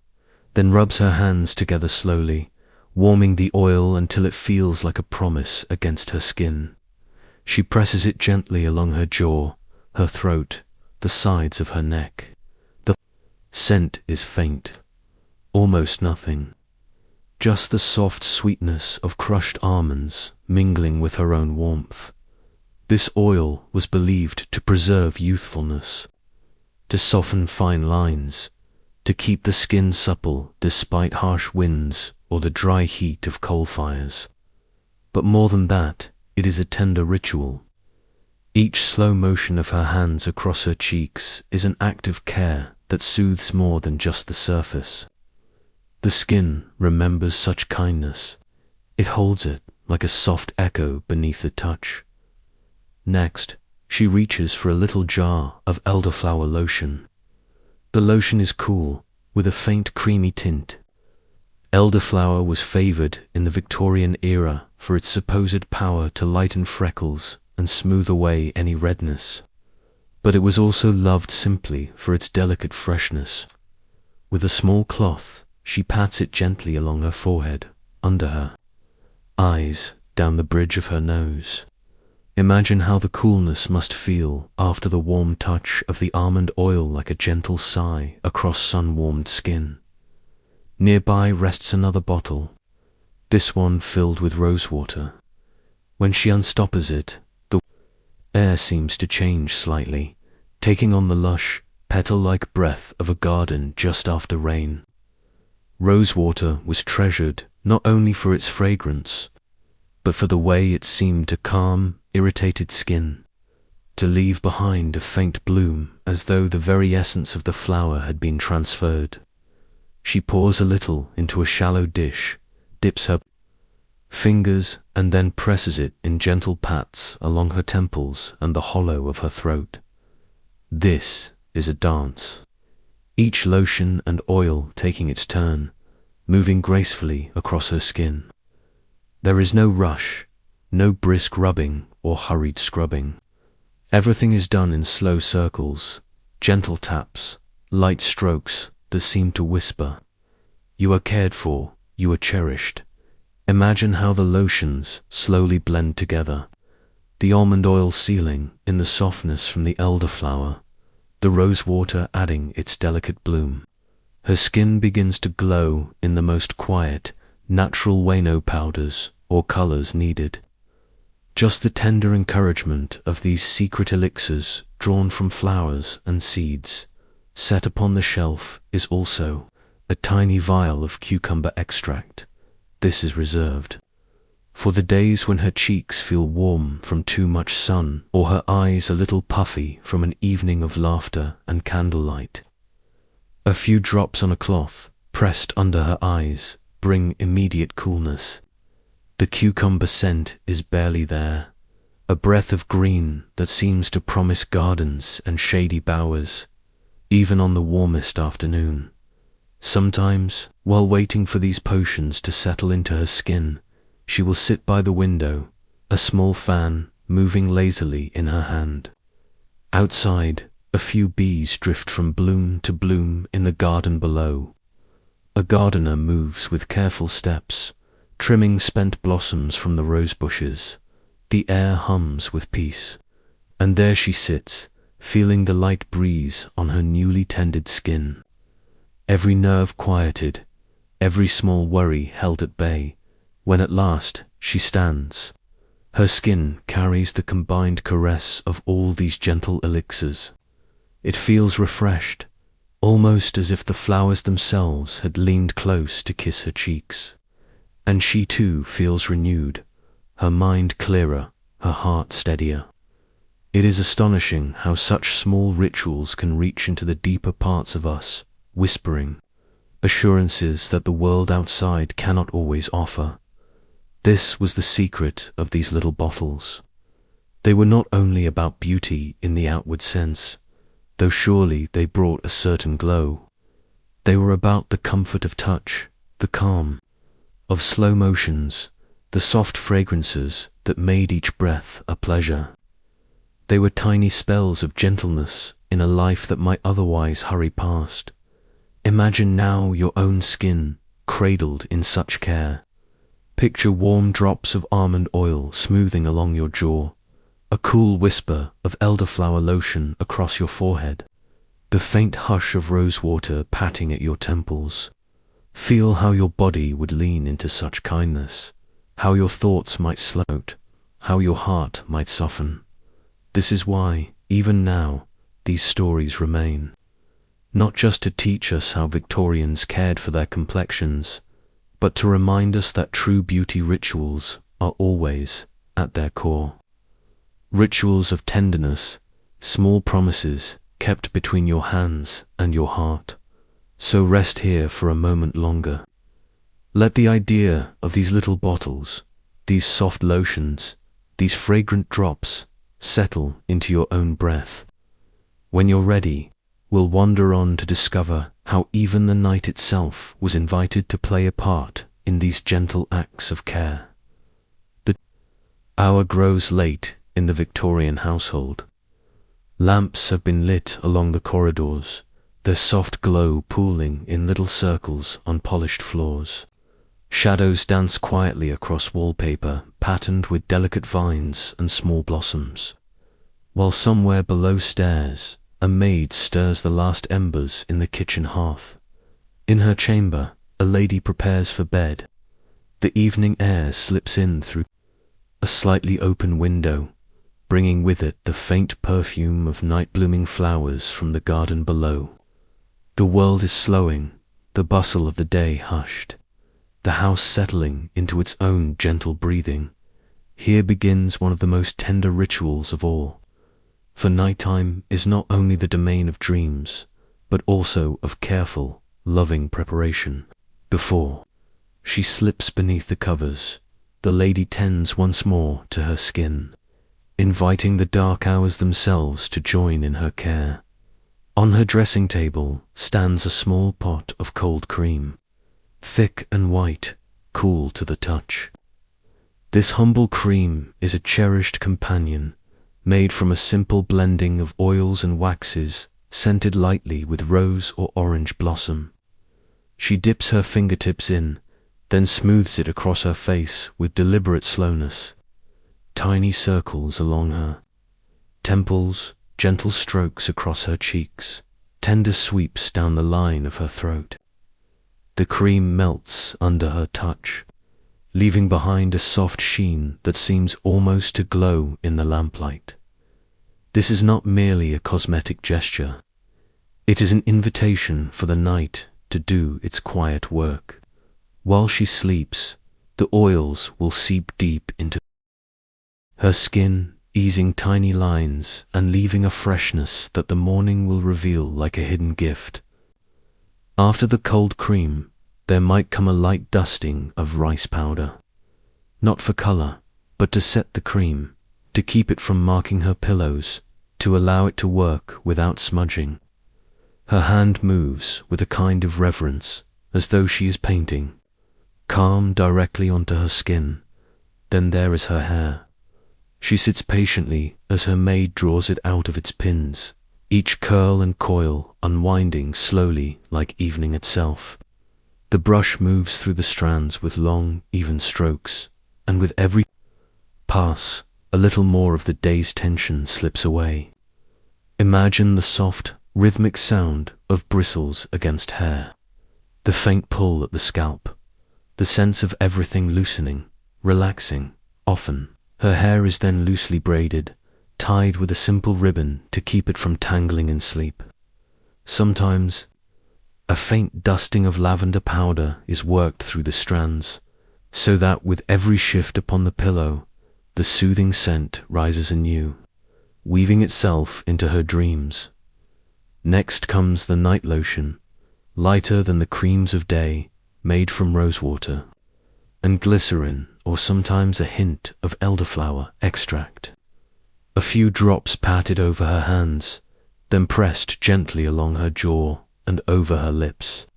then rubs her hands together slowly, warming the oil until it feels like a promise against her skin. She presses it gently along her jaw, her throat, the sides of her neck. The scent is faint, almost nothing. Just the soft sweetness of crushed almonds mingling with her own warmth. This oil was believed to preserve youthfulness, to soften fine lines, to keep the skin supple despite harsh winds or the dry heat of coal fires. But more than that, it is a tender ritual. Each slow motion of her hands across her cheeks is an act of care that soothes more than just the surface. The skin remembers such kindness. It holds it like a soft echo beneath the touch. Next, she reaches for a little jar of elderflower lotion. The lotion is cool, with a faint creamy tint. Elderflower was favored in the Victorian era for its supposed power to lighten freckles and smooth away any redness. But it was also loved simply for its delicate freshness. With a small cloth, she pats it gently along her forehead, under her eyes, down the bridge of her nose. Imagine how the coolness must feel after the warm touch of the almond oil, like a gentle sigh across sun-warmed skin. Nearby rests another bottle, this one filled with rosewater. When she unstoppers it, the air seems to change slightly, taking on the lush, petal-like breath of a garden just after rain. Rosewater was treasured not only for its fragrance, but for the way it seemed to calm irritated skin, to leave behind a faint bloom as though the very essence of the flower had been transferred. She pours a little into a shallow dish, dips her fingers, and then presses it in gentle pats along her temples and the hollow of her throat. This is a dance, each lotion and oil taking its turn, moving gracefully across her skin. There is no rush, no brisk rubbing or hurried scrubbing. Everything is done in slow circles, gentle taps, light strokes that seem to whisper, "You are cared for, you are cherished." Imagine how the lotions slowly blend together, the almond oil sealing in the softness from the elderflower, the rose water adding its delicate bloom. Her skin begins to glow in the most quiet, natural way. No powders or colors needed. Just the tender encouragement of these secret elixirs drawn from flowers and seeds. Set upon the shelf is also a tiny vial of cucumber extract. This is reserved for the days when her cheeks feel warm from too much sun or her eyes a little puffy from an evening of laughter and candlelight. A few drops on a cloth pressed under her eyes bring immediate coolness. The cucumber scent is barely there, a breath of green that seems to promise gardens and shady bowers, even on the warmest afternoon. Sometimes, while waiting for these potions to settle into her skin, she will sit by the window, a small fan moving lazily in her hand. Outside, a few bees drift from bloom to bloom in the garden below. A gardener moves with careful steps, trimming spent blossoms from the rose bushes. The air hums with peace, and there she sits, feeling the light breeze on her newly tended skin. Every nerve quieted, every small worry held at bay, when at last she stands. Her skin carries the combined caress of all these gentle elixirs. It feels refreshed, almost as if the flowers themselves had leaned close to kiss her cheeks. And she too feels renewed, her mind clearer, her heart steadier. It is astonishing how such small rituals can reach into the deeper parts of us, whispering assurances that the world outside cannot always offer. This was the secret of these little bottles. They were not only about beauty in the outward sense, though surely they brought a certain glow. They were about the comfort of touch, the calm of slow motions, the soft fragrances that made each breath a pleasure. They were tiny spells of gentleness in a life that might otherwise hurry past. Imagine now your own skin cradled in such care. Picture warm drops of almond oil smoothing along your jaw, a cool whisper of elderflower lotion across your forehead, the faint hush of rose water patting at your temples. Feel how your body would lean into such kindness, how your thoughts might slow, how your heart might soften. This is why, even now, these stories remain. Not just to teach us how Victorians cared for their complexions, but to remind us that true beauty rituals are always at their core. Rituals of tenderness, small promises kept between your hands and your heart. So rest here for a moment longer. Let the idea of these little bottles, these soft lotions, these fragrant drops settle into your own breath. When you're ready, we'll wander on to discover how even the night itself was invited to play a part in these gentle acts of care. The hour grows late in the Victorian household. Lamps have been lit along the corridors, their soft glow pooling in little circles on polished floors. Shadows dance quietly across wallpaper patterned with delicate vines and small blossoms, while somewhere below stairs a maid stirs the last embers in the kitchen hearth. In her chamber, a lady prepares for bed. The evening air slips in through a slightly open window, bringing with it the faint perfume of night-blooming flowers from the garden below. The world is slowing, the bustle of the day hushed, the house settling into its own gentle breathing. Here begins one of the most tender rituals of all. For nighttime is not only the domain of dreams, but also of careful, loving preparation. Before she slips beneath the covers, the lady tends once more to her skin, inviting the dark hours themselves to join in her care. On her dressing table stands a small pot of cold cream, thick and white, cool to the touch. This humble cream is a cherished companion, made from a simple blending of oils and waxes, scented lightly with rose or orange blossom. She dips her fingertips in, then smooths it across her face with deliberate slowness. Tiny circles along her temples, gentle strokes across her cheeks, tender sweeps down the line of her throat. The cream melts under her touch, leaving behind a soft sheen that seems almost to glow in the lamplight. This is not merely a cosmetic gesture. It is an invitation for the night to do its quiet work. While she sleeps, the oils will seep deep into her skin, easing tiny lines and leaving a freshness that the morning will reveal like a hidden gift. After the cold cream, there might come a light dusting of rice powder, not for color, but to set the cream, to keep it from marking her pillows, to allow it to work without smudging. Her hand moves with a kind of reverence, as though she is painting, calm directly onto her skin. Then there is her hair. She sits patiently as her maid draws it out of its pins, each curl and coil unwinding slowly like evening itself. The brush moves through the strands with long, even strokes, and with every pass, a little more of the day's tension slips away. Imagine the soft, rhythmic sound of bristles against hair, the faint pull at the scalp, the sense of everything loosening, relaxing. Often, her hair is then loosely braided, tied with a simple ribbon to keep it from tangling in sleep. Sometimes, a faint dusting of lavender powder is worked through the strands, so that with every shift upon the pillow, the soothing scent rises anew, weaving itself into her dreams. Next comes the night lotion, lighter than the creams of day, made from rosewater, and glycerin, or sometimes a hint of elderflower extract. A few drops patted over her hands, then pressed gently along her jaw and over her lips.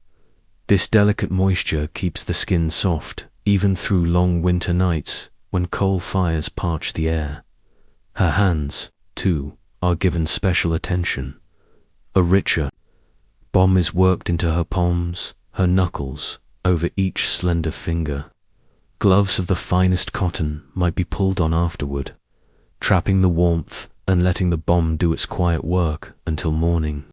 This delicate moisture keeps the skin soft, even through long winter nights when coal fires parch the air. Her hands, too, are given special attention. A richer balm is worked into her palms, her knuckles, over each slender finger. Gloves of the finest cotton might be pulled on afterward, trapping the warmth and letting the balm do its quiet work until morning.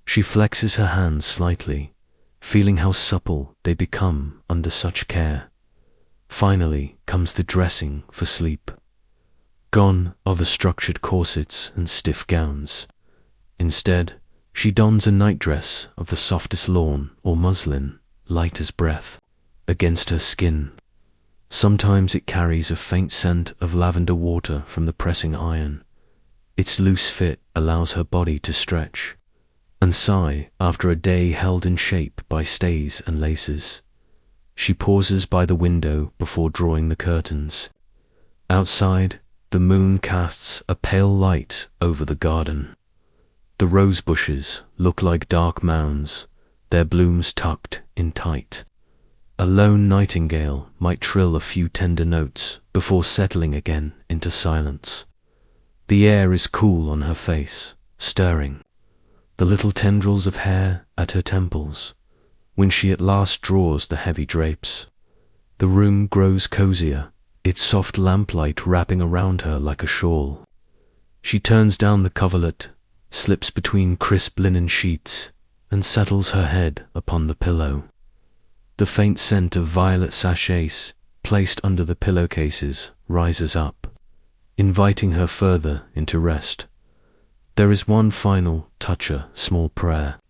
She flexes her hands slightly, feeling how supple they become under such care. Finally comes the dressing for sleep. Gone are the structured corsets and stiff gowns. Instead, she dons a nightdress of the softest lawn or muslin, light as breath, against her skin. Sometimes it carries a faint scent of lavender water from the pressing iron. Its loose fit allows her body to stretch and sigh after a day held in shape by stays and laces. She pauses by the window before drawing the curtains. Outside, the moon casts a pale light over the garden. The rose bushes look like dark mounds, their blooms tucked in tight. A lone nightingale might trill a few tender notes before settling again into silence. The air is cool on her face, stirring the little tendrils of hair at her temples. When she at last draws the heavy drapes, the room grows cozier, its soft lamplight wrapping around her like a shawl. She turns down the coverlet, slips between crisp linen sheets, and settles her head upon the pillow. The faint scent of violet sachets placed under the pillowcases rises up, inviting her further into rest. There is one final small prayer,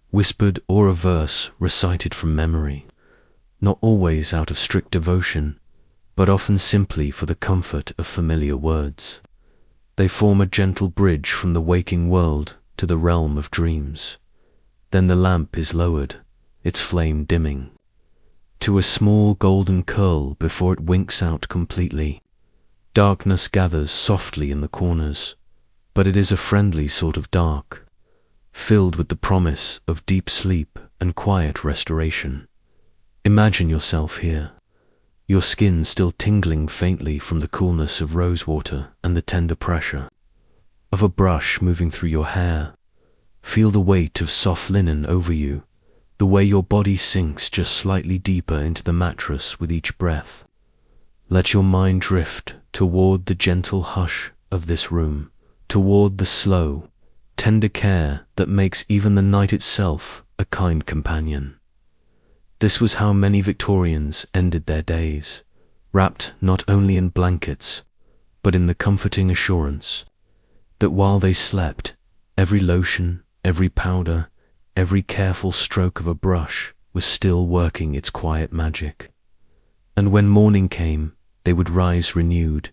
whispered or a verse recited from memory, not always out of strict devotion, but often simply for the comfort of familiar words. They form a gentle bridge from the waking world to the realm of dreams. Then the lamp is lowered, its flame dimming. to a small golden curl before it winks out completely. Darkness gathers softly in the corners, but it is a friendly sort of dark, filled with the promise of deep sleep and quiet restoration. Imagine yourself here, your skin still tingling faintly from the coolness of rosewater and the tender pressure of a brush moving through your hair. Feel the weight of soft linen over you, the way your body sinks just slightly deeper into the mattress with each breath. Let your mind drift toward the gentle hush of this room, toward the slow, tender care that makes even the night itself a kind companion. This was how many Victorians ended their days, wrapped not only in blankets, but in the comforting assurance that while they slept, every lotion, every powder, every careful stroke of a brush was still working its quiet magic. And when morning came, they would rise renewed,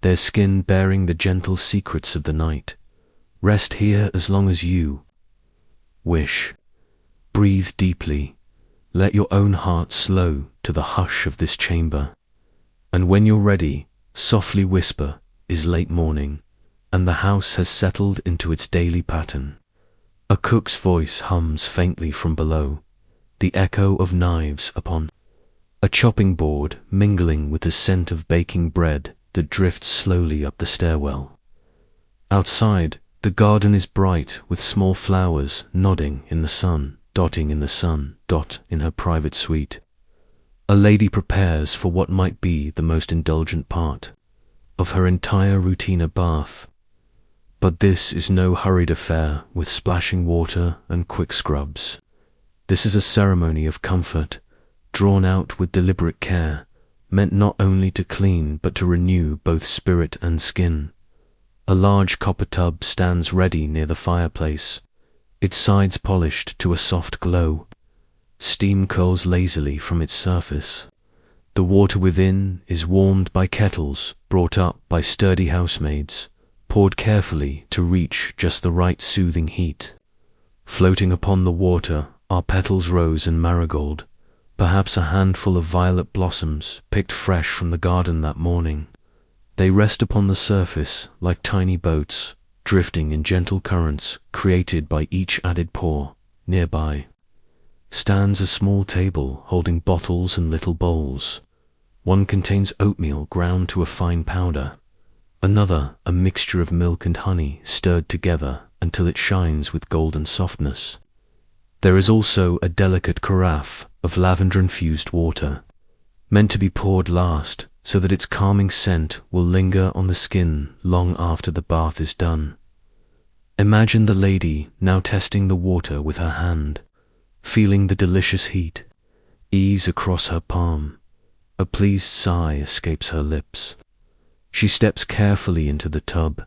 their skin bearing the gentle secrets of the night. Rest here as long as you wish. Breathe deeply. Let your own heart slow to the hush of this chamber. And when you're ready, softly whisper, "Is late morning," and the house has settled into its daily pattern. A cook's voice hums faintly from below, the echo of knives upon a chopping board mingling with the scent of baking bread that drifts slowly up the stairwell. Outside, the garden is bright with small flowers nodding in the sun, dotting in the sun, dot in her private suite. A lady prepares for what might be the most indulgent part of her entire routine bath. But this is no hurried affair with splashing water and quick scrubs. This is a ceremony of comfort, drawn out with deliberate care, meant not only to clean but to renew both spirit and skin. A large copper tub stands ready near the fireplace, its sides polished to a soft glow. Steam curls lazily from its surface. The water within is warmed by kettles brought up by sturdy housemaids, poured carefully to reach just the right soothing heat. Floating upon the water are petals rose and marigold, perhaps a handful of violet blossoms picked fresh from the garden that morning. They rest upon the surface like tiny boats, drifting in gentle currents created by each added pour. Nearby stands a small table holding bottles and little bowls. One contains oatmeal ground to a fine powder, another a mixture of milk and honey stirred together until it shines with golden softness. There is also a delicate carafe of lavender-infused water, meant to be poured last so that its calming scent will linger on the skin long after the bath is done. Imagine the lady now testing the water with her hand, feeling the delicious heat ease across her palm. A pleased sigh escapes her lips. She steps carefully into the tub,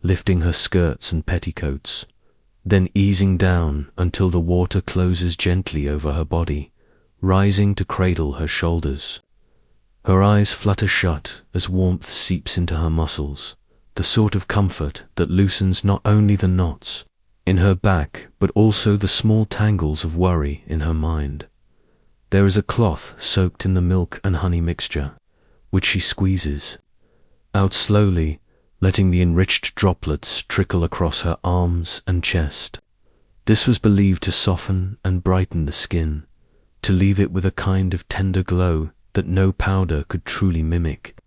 lifting her skirts and petticoats, then easing down until the water closes gently over her body, rising to cradle her shoulders. Her eyes flutter shut as warmth seeps into her muscles, the sort of comfort that loosens not only the knots in her back but also the small tangles of worry in her mind. There is a cloth soaked in the milk and honey mixture, which she squeezes out slowly, letting the enriched droplets trickle across her arms and chest. This was believed to soften and brighten the skin, to leave it with a kind of tender glow that no powder could truly mimic.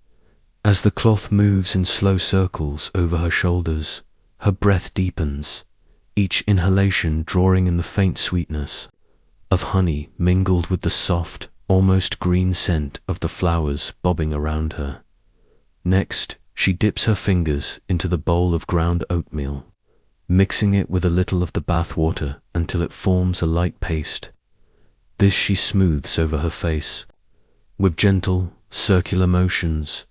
As the cloth moves in slow circles over her shoulders, her breath deepens, each inhalation drawing in the faint sweetness of honey mingled with the soft, almost green scent of the flowers bobbing around her. Next, she dips her fingers into the bowl of ground oatmeal, mixing it with a little of the bath water until it forms a light paste. This she smooths over her face, with gentle, circular motions,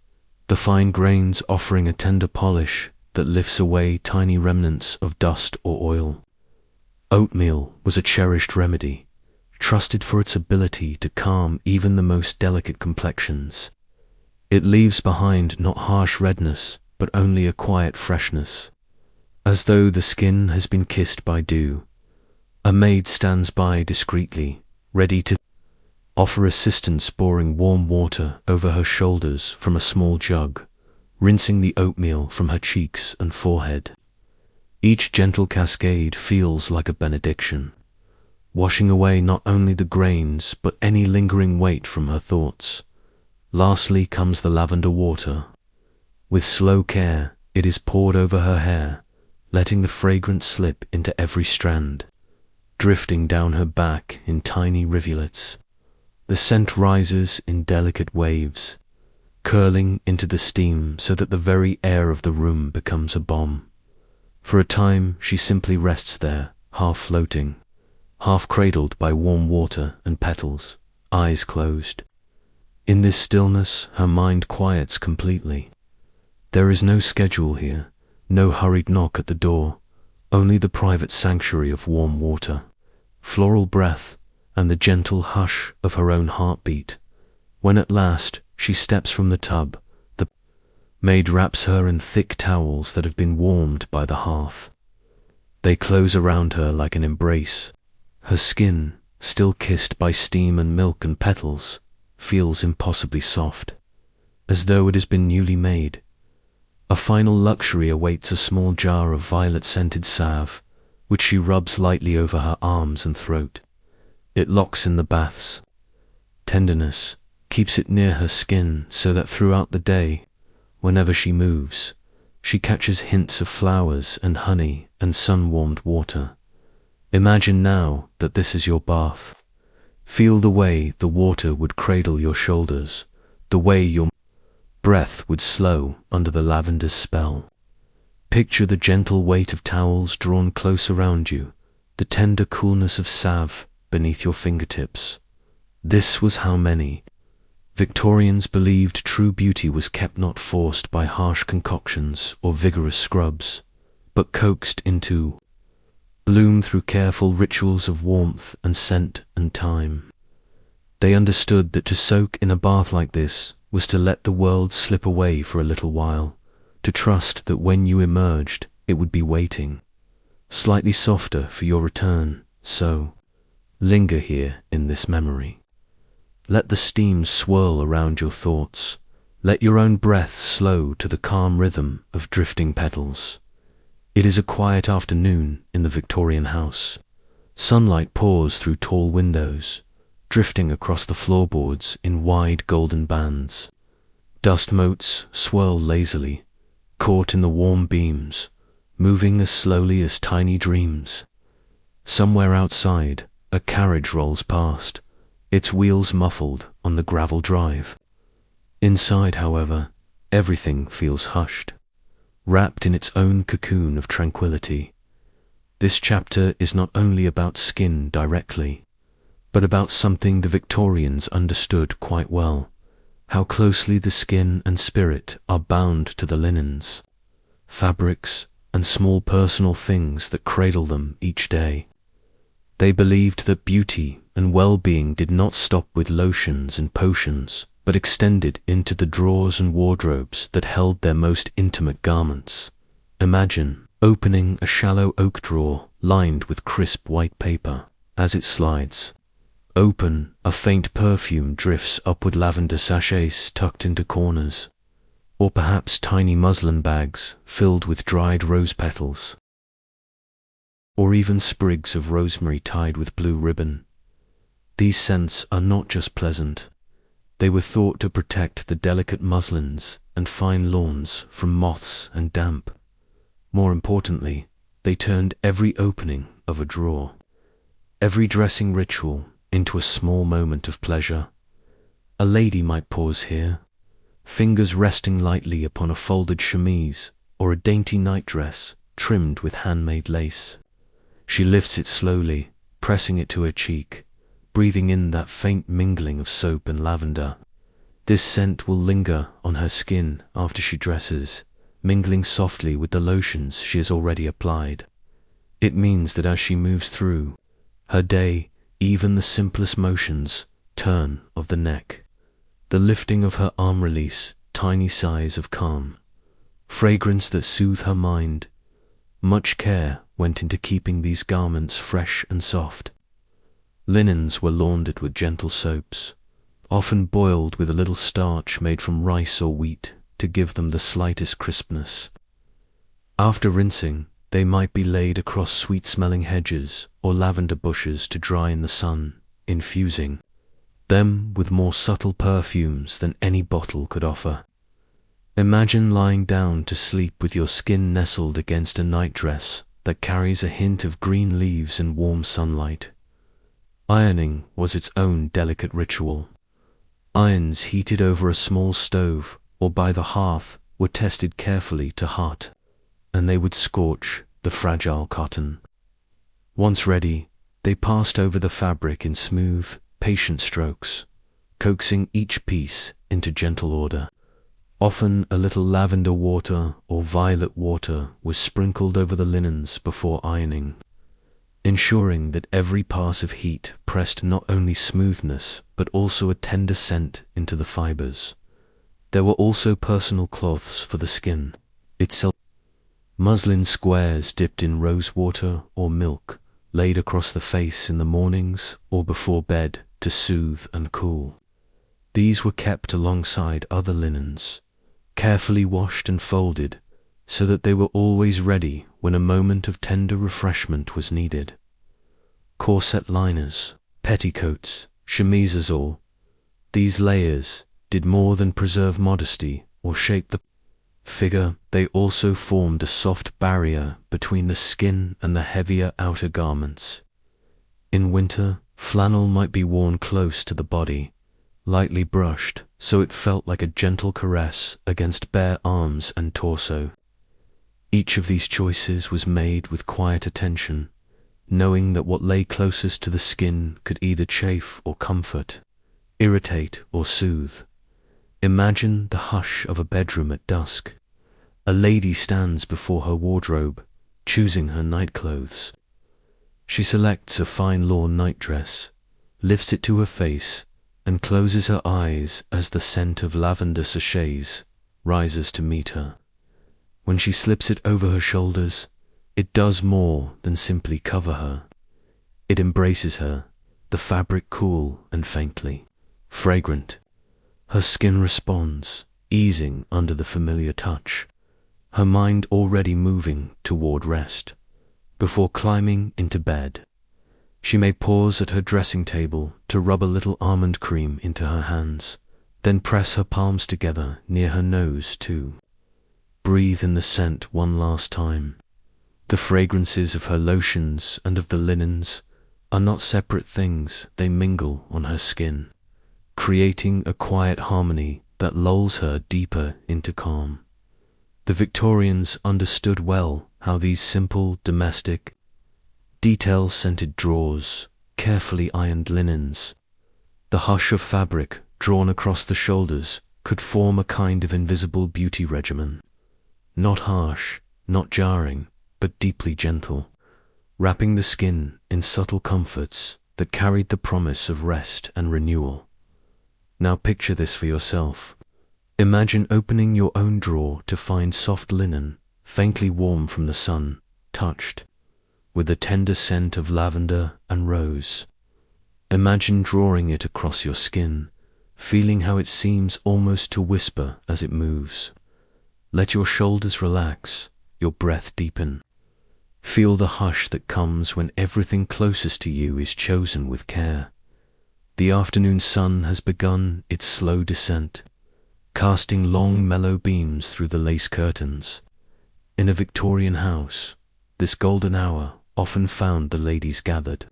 the fine grains offering a tender polish that lifts away tiny remnants of dust or oil. Oatmeal was a cherished remedy, trusted for its ability to calm even the most delicate complexions. It leaves behind not harsh redness, but only a quiet freshness, as though the skin has been kissed by dew. A maid stands by discreetly, ready to Offer assistance pouring warm water over her shoulders from a small jug, rinsing the oatmeal from her cheeks and forehead. Each gentle cascade feels like a benediction, washing away not only the grains but any lingering weight from her thoughts. Lastly comes the lavender water. With slow care, it is poured over her hair, letting the fragrance slip into every strand, drifting down her back in tiny rivulets. The scent rises in delicate waves, curling into the steam so that the very air of the room becomes a balm. For a time she simply rests there, half floating, half cradled by warm water and petals, eyes closed. In this stillness her mind quiets completely. There is no schedule here, no hurried knock at the door, only the private sanctuary of warm water, floral breath, and the gentle hush of her own heartbeat. When at last she steps from the tub, the maid wraps her in thick towels that have been warmed by the hearth. They close around her like an embrace. Her skin, still kissed by steam and milk and petals, feels impossibly soft, as though it has been newly made. A final luxury awaits: a small jar of violet-scented salve, which she rubs lightly over her arms and throat. It locks in the bath's tenderness, keeps it near her skin so that throughout the day, whenever she moves, she catches hints of flowers and honey and sun-warmed water. Imagine now that this is your bath. Feel the way the water would cradle your shoulders, the way your breath would slow under the lavender's spell. Picture the gentle weight of towels drawn close around you, the tender coolness of salve beneath your fingertips. This was how many Victorians believed true beauty was kept, not forced by harsh concoctions or vigorous scrubs, but coaxed into bloom through careful rituals of warmth and scent and time. They understood that to soak in a bath like this was to let the world slip away for a little while, to trust that when you emerged it would be waiting, slightly softer for your return. So, linger here in this memory. Let the steam swirl around your thoughts. Let your own breath slow to the calm rhythm of drifting petals. It is a quiet afternoon in the Victorian house. Sunlight pours through tall windows, drifting across the floorboards in wide golden bands. Dust motes swirl lazily, caught in the warm beams, moving as slowly as tiny dreams. Somewhere outside, a carriage rolls past, its wheels muffled on the gravel drive. Inside, however, everything feels hushed, wrapped in its own cocoon of tranquility. This chapter is not only about skin directly, but about something the Victorians understood quite well: how closely the skin and spirit are bound to the linens, fabrics, and small personal things that cradle them each day. They believed that beauty and well-being did not stop with lotions and potions, but extended into the drawers and wardrobes that held their most intimate garments. Imagine opening a shallow oak drawer lined with crisp white paper. As it slides open, a faint perfume drifts up, with lavender sachets tucked into corners, or perhaps tiny muslin bags filled with dried rose petals, or even sprigs of rosemary tied with blue ribbon. These scents are not just pleasant. They were thought to protect the delicate muslins and fine lawns from moths and damp. More importantly, they turned every opening of a drawer, every dressing ritual, into a small moment of pleasure. A lady might pause here, fingers resting lightly upon a folded chemise or a dainty nightdress trimmed with handmade lace. She lifts it slowly, pressing it to her cheek, breathing in that faint mingling of soap and lavender. This scent will linger on her skin after she dresses, mingling softly with the lotions she has already applied. It means that as she moves through her day, even the simplest motions, turn of the neck, the lifting of her arm release tiny sighs of calm, fragrance that soothe her mind. Much care went into keeping these garments fresh and soft. Linens were laundered with gentle soaps, often boiled with a little starch made from rice or wheat to give them the slightest crispness. After rinsing, they might be laid across sweet-smelling hedges or lavender bushes to dry in the sun, infusing them with more subtle perfumes than any bottle could offer. Imagine lying down to sleep with your skin nestled against a nightdress that carries a hint of green leaves and warm sunlight. Ironing was its own delicate ritual. Irons heated over a small stove or by the hearth were tested carefully to hot, and they would scorch the fragile cotton. Once ready, they passed over the fabric in smooth, patient strokes, coaxing each piece into gentle order. Often a little lavender water or violet water was sprinkled over the linens before ironing, ensuring that every pass of heat pressed not only smoothness but also a tender scent into the fibers. There were also personal cloths for the skin itself. Muslin squares dipped in rose water or milk, laid across the face in the mornings or before bed to soothe and cool. These were kept alongside other linens, carefully washed and folded, so that they were always ready when a moment of tender refreshment was needed. Corset liners, petticoats, chemises, all these layers did more than preserve modesty or shape the figure. They also formed a soft barrier between the skin and the heavier outer garments. In winter, flannel might be worn close to the body, lightly brushed so it felt like a gentle caress against bare arms and torso. Each of these choices was made with quiet attention, knowing that what lay closest to the skin could either chafe or comfort, irritate or soothe. Imagine the hush of a bedroom at dusk. A lady stands before her wardrobe, choosing her nightclothes. She selects a fine lawn nightdress, lifts it to her face, and closes her eyes as the scent of lavender sachets rises to meet her. When she slips it over her shoulders, it does more than simply cover her. It embraces her, the fabric cool and faintly fragrant. Her skin responds, easing under the familiar touch, her mind already moving toward rest. Before climbing into bed, she may pause at her dressing table to rub a little almond cream into her hands, then press her palms together near her nose too. Breathe in the scent one last time. The fragrances of her lotions and of the linens are not separate things, they mingle on her skin, creating a quiet harmony that lulls her deeper into calm. The Victorians understood well how these simple, domestic, detail-scented drawers, carefully ironed linens, the hush of fabric drawn across the shoulders could form a kind of invisible beauty regimen. Not harsh, not jarring, but deeply gentle, wrapping the skin in subtle comforts that carried the promise of rest and renewal. Now picture this for yourself. Imagine opening your own drawer to find soft linen, faintly warm from the sun, touched with the tender scent of lavender and rose. Imagine drawing it across your skin, feeling how it seems almost to whisper as it moves. Let your shoulders relax, your breath deepen. Feel the hush that comes when everything closest to you is chosen with care. The afternoon sun has begun its slow descent, casting long mellow beams through the lace curtains. In a Victorian house, this golden hour often found the ladies gathered,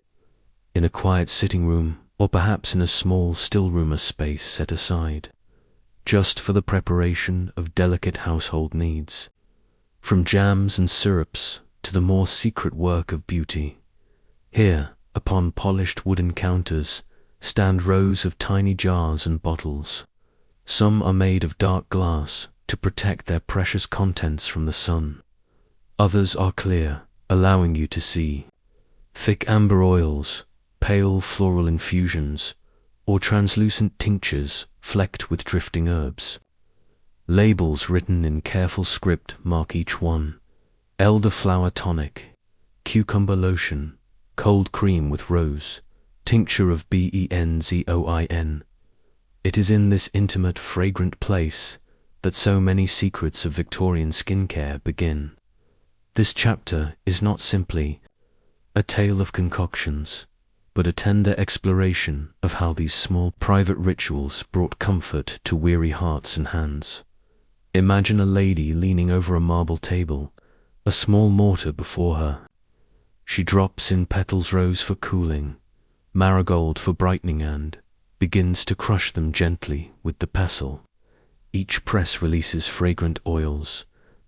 in a quiet sitting room or perhaps in a small still-room, a space set aside, just for the preparation of delicate household needs, from jams and syrups to the more secret work of beauty. Here, upon polished wooden counters, stand rows of tiny jars and bottles. Some are made of dark glass to protect their precious contents from the sun. Others are clear, allowing you to see thick amber oils, pale floral infusions, or translucent tinctures flecked with drifting herbs. Labels written in careful script mark each one: elderflower tonic, cucumber lotion, cold cream with rose, tincture of benzoin. It is in this intimate, fragrant place that so many secrets of Victorian skincare begin. This chapter is not simply a tale of concoctions, but a tender exploration of how these small private rituals brought comfort to weary hearts and hands. Imagine a lady leaning over a marble table, a small mortar before her. She drops in petals rose for cooling, marigold for brightening, and begins to crush them gently with the pestle. Each press releases fragrant oils,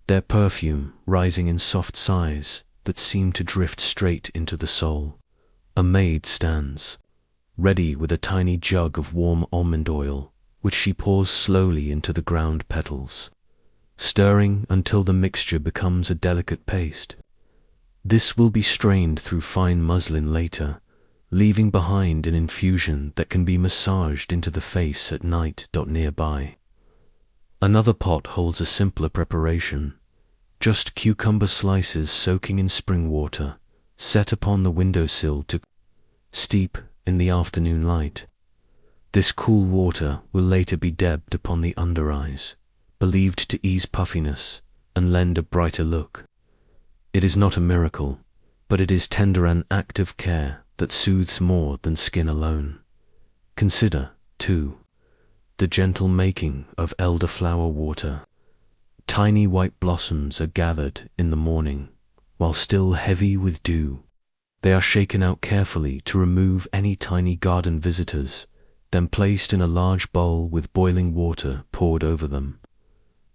their perfume rising in soft sighs that seem to drift straight into the soul. A maid stands, ready with a tiny jug of warm almond oil, which she pours slowly into the ground petals, stirring until the mixture becomes a delicate paste. This will be strained through fine muslin later, leaving behind an infusion that can be massaged into the face at night. Nearby, another pot holds a simpler preparation, just cucumber slices soaking in spring water, set upon the windowsill to steep in the afternoon light. This cool water will later be dabbed upon the under eyes, believed to ease puffiness and lend a brighter look. It is not a miracle, but it is tender and active care that soothes more than skin alone. Consider, too, the gentle making of elderflower water. Tiny white blossoms are gathered in the morning, while still heavy with dew. They are shaken out carefully to remove any tiny garden visitors, then placed in a large bowl with boiling water poured over them.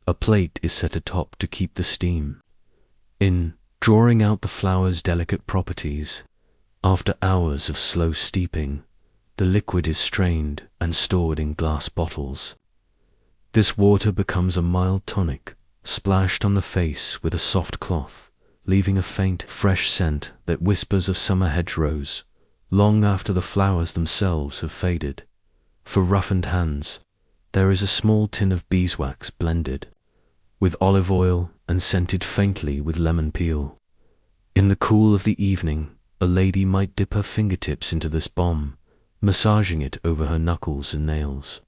A plate is set atop to keep the steam in, drawing out the flower's delicate properties. After hours of slow steeping, the liquid is strained and stored in glass bottles. This water becomes a mild tonic, splashed on the face with a soft cloth, leaving a faint, fresh scent that whispers of summer hedgerows, long after the flowers themselves have faded. For roughened hands, there is a small tin of beeswax blended with olive oil and scented faintly with lemon peel. In the cool of the evening, a lady might dip her fingertips into this balm, massaging it over her knuckles and nails.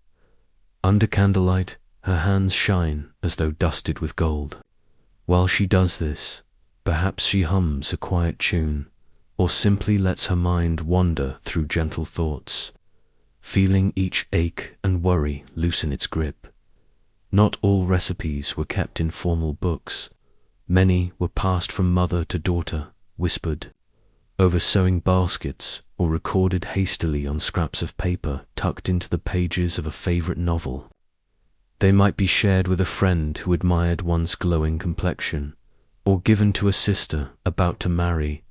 Under candlelight, her hands shine as though dusted with gold. While she does this, perhaps she hums a quiet tune, or simply lets her mind wander through gentle thoughts, feeling each ache and worry loosen its grip. Not all recipes were kept in formal books. Many were passed from mother to daughter, whispered over sewing baskets, or recorded hastily on scraps of paper tucked into the pages of a favorite novel. They might be shared with a friend who admired one's glowing complexion, or given to a sister about to marry,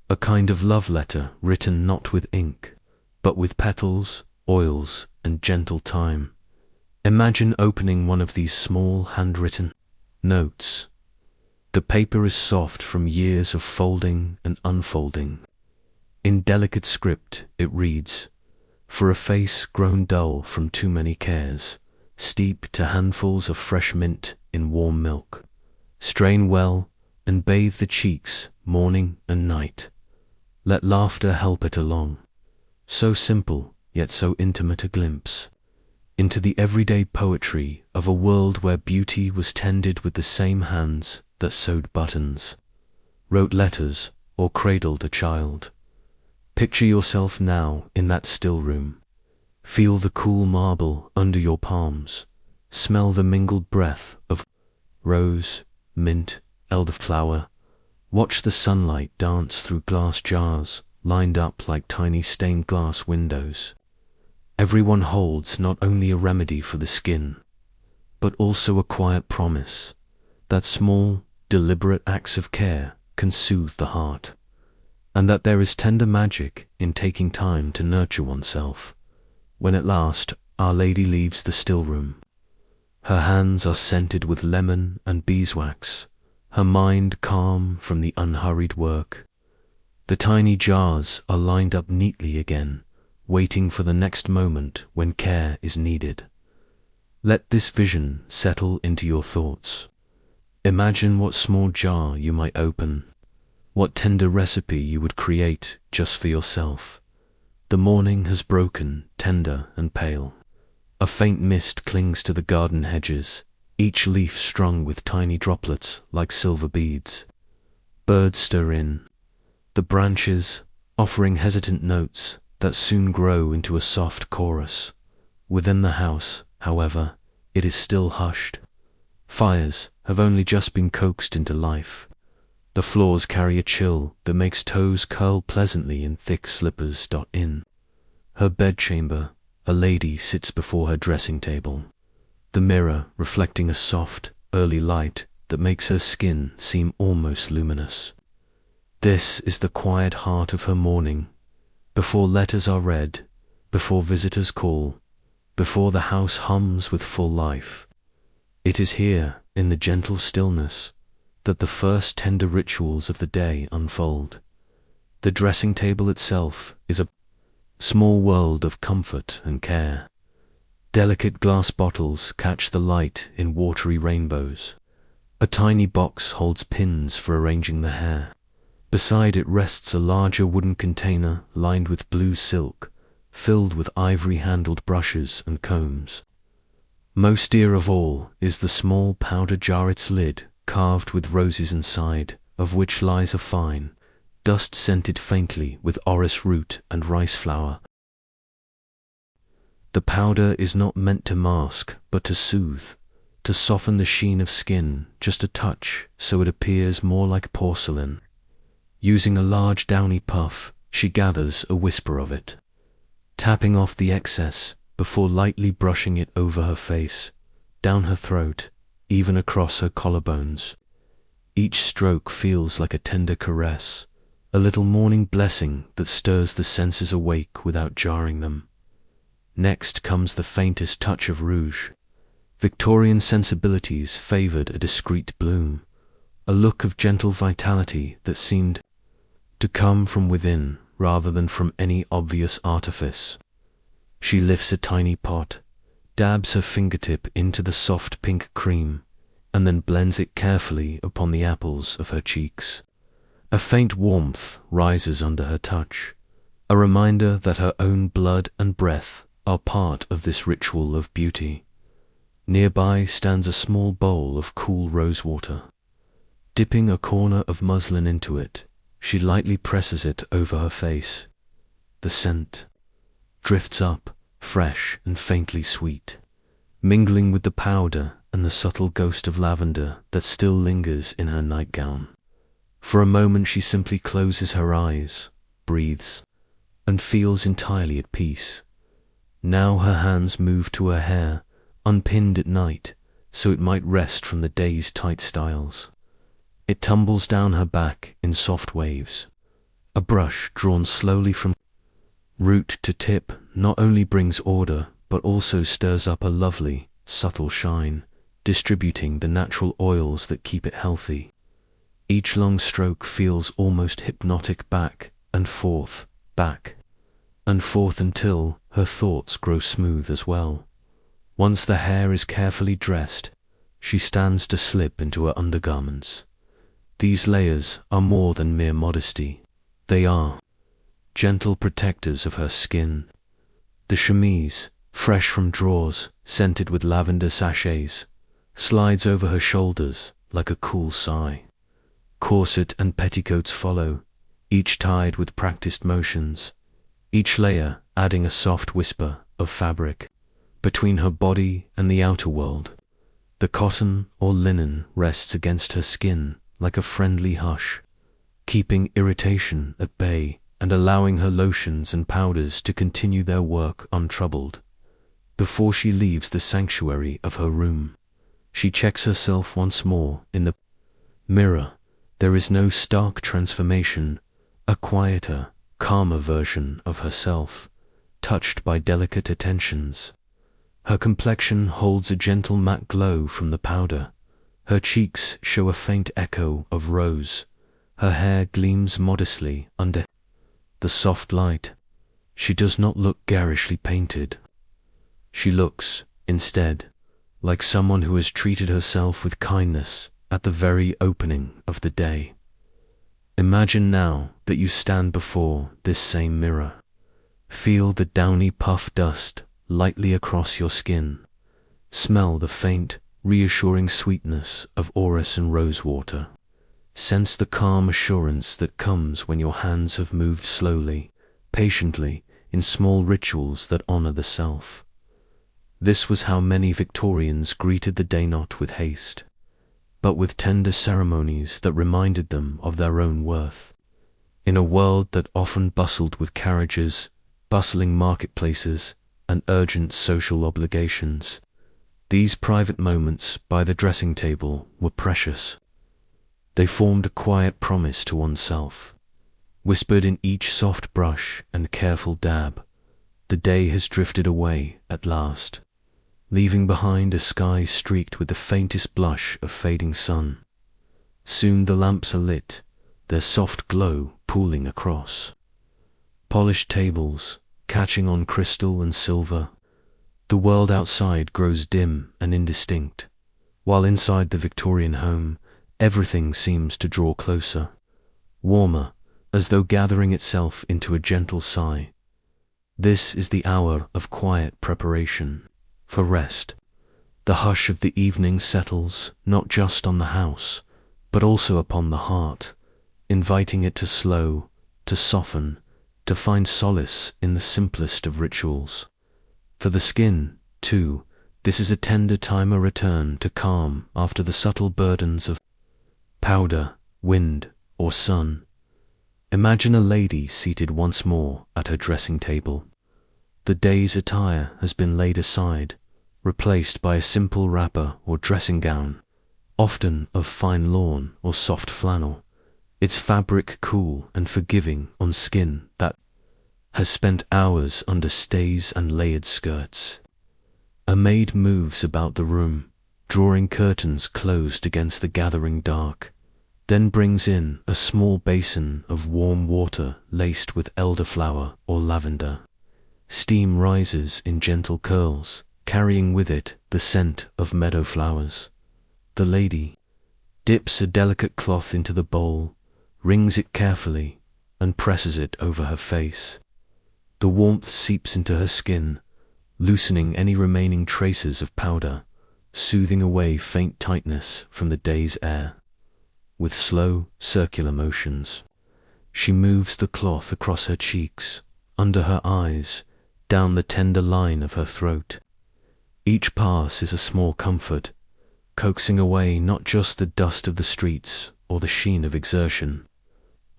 a kind of love letter written not with ink, but with petals, oils, and gentle time. Imagine opening one of these small handwritten notes. The paper is soft from years of folding and unfolding. In delicate script it reads, "For a face grown dull from too many cares, steep to handfuls of fresh mint in warm milk. Strain well and bathe the cheeks morning and night. Let laughter help it along." So simple, yet so intimate a glimpse into the everyday poetry of a world where beauty was tended with the same hands that sewed buttons, wrote letters, or cradled a child. Picture yourself now in that still room. Feel the cool marble under your palms. Smell the mingled breath of rose, mint, elderflower. Watch the sunlight dance through glass jars lined up like tiny stained glass windows. Everyone holds not only a remedy for the skin, but also a quiet promise that small, deliberate acts of care can soothe the heart, and that there is tender magic in taking time to nurture oneself. When at last Our Lady leaves the still room, her hands are scented with lemon and beeswax, her mind calm from the unhurried work. The tiny jars are lined up neatly again, waiting for the next moment when care is needed. Let this vision settle into your thoughts. Imagine what small jar you might open, what tender recipe you would create just for yourself. The morning has broken, tender and pale. A faint mist clings to the garden hedges, each leaf strung with tiny droplets like silver beads. Birds stir in, the branches offering hesitant notes that soon grow into a soft chorus. Within the house, however, it is still hushed. Fires have only just been coaxed into life. The floors carry a chill that makes toes curl pleasantly in thick slippers. In her bedchamber, a lady sits before her dressing table, the mirror reflecting a soft, early light that makes her skin seem almost luminous. This is the quiet heart of her morning, before letters are read, before visitors call, before the house hums with full life. It is here, in the gentle stillness, that the first tender rituals of the day unfold. The dressing table itself is a small world of comfort and care. Delicate glass bottles catch the light in watery rainbows. A tiny box holds pins for arranging the hair. Beside it rests a larger wooden container lined with blue silk, filled with ivory-handled brushes and combs. Most dear of all is the small powder jar, its lid carved with roses inside, of which lies a fine, dust scented faintly with orris root and rice flour. The powder is not meant to mask, but to soothe, to soften the sheen of skin just a touch so it appears more like porcelain. Using a large downy puff, she gathers a whisper of it, tapping off the excess before lightly brushing it over her face, down her throat, even across her collarbones. Each stroke feels like a tender caress, a little morning blessing that stirs the senses awake without jarring them. Next comes the faintest touch of rouge. Victorian sensibilities favored a discreet bloom, a look of gentle vitality that seemed to come from within rather than from any obvious artifice. She lifts a tiny pot, dabs her fingertip into the soft pink cream, and then blends it carefully upon the apples of her cheeks. A faint warmth rises under her touch, a reminder that her own blood and breath are part of this ritual of beauty. Nearby stands a small bowl of cool rosewater. Dipping a corner of muslin into it, she lightly presses it over her face. The scent drifts up, fresh and faintly sweet, mingling with the powder and the subtle ghost of lavender that still lingers in her nightgown. For a moment she simply closes her eyes, breathes, and feels entirely at peace. Now her hands move to her hair, unpinned at night, so it might rest from the day's tight styles. It tumbles down her back in soft waves. A brush drawn slowly from root to tip not only brings order, but also stirs up a lovely, subtle shine, distributing the natural oils that keep it healthy. Each long stroke feels almost hypnotic, back and forth until her thoughts grow smooth as well. Once the hair is carefully dressed, she stands to slip into her undergarments. These layers are more than mere modesty. They are gentle protectors of her skin. The chemise, fresh from drawers, scented with lavender sachets, slides over her shoulders like a cool sigh. Corset and petticoats follow, each tied with practiced motions, each layer adding a soft whisper of fabric. Between her body and the outer world, the cotton or linen rests against her skin like a friendly hush, keeping irritation at bay and allowing her lotions and powders to continue their work untroubled. Before she leaves the sanctuary of her room, she checks herself once more in the mirror. There is no stark transformation, a quieter, calmer version of herself, touched by delicate attentions. Her complexion holds a gentle matte glow from the powder. Her cheeks show a faint echo of rose. Her hair gleams modestly under the soft light. She does not look garishly painted. She looks, instead, like someone who has treated herself with kindness at the very opening of the day. Imagine now that you stand before this same mirror. Feel the downy puff dust lightly across your skin. Smell the faint, reassuring sweetness of orris and rosewater. Sense the calm assurance that comes when your hands have moved slowly, patiently, in small rituals that honor the self. This was how many Victorians greeted the day, not with haste, but with tender ceremonies that reminded them of their own worth. In a world that often bustled with carriages, bustling marketplaces, and urgent social obligations, these private moments by the dressing table were precious. They formed a quiet promise to oneself, whispered in each soft brush and careful dab. The day has drifted away at last, leaving behind a sky streaked with the faintest blush of fading sun. Soon the lamps are lit, their soft glow pooling across polished tables, catching on crystal and silver. The world outside grows dim and indistinct, while inside the Victorian home, everything seems to draw closer, warmer, as though gathering itself into a gentle sigh. This is the hour of quiet preparation for rest. The hush of the evening settles not just on the house, but also upon the heart, inviting it to slow, to soften, to find solace in the simplest of rituals. For the skin, too, this is a tender time, a return to calm after the subtle burdens of powder, wind, or sun. Imagine a lady seated once more at her dressing table. The day's attire has been laid aside, replaced by a simple wrapper or dressing gown, often of fine lawn or soft flannel, its fabric cool and forgiving on skin that has spent hours under stays and layered skirts. A maid moves about the room, drawing curtains closed against the gathering dark, then brings in a small basin of warm water laced with elderflower or lavender. Steam rises in gentle curls, carrying with it the scent of meadow flowers. The lady dips a delicate cloth into the bowl, wrings it carefully, and presses it over her face. The warmth seeps into her skin, loosening any remaining traces of powder, soothing away faint tightness from the day's air. With slow, circular motions, she moves the cloth across her cheeks, under her eyes, down the tender line of her throat. Each pass is a small comfort, coaxing away not just the dust of the streets or the sheen of exertion,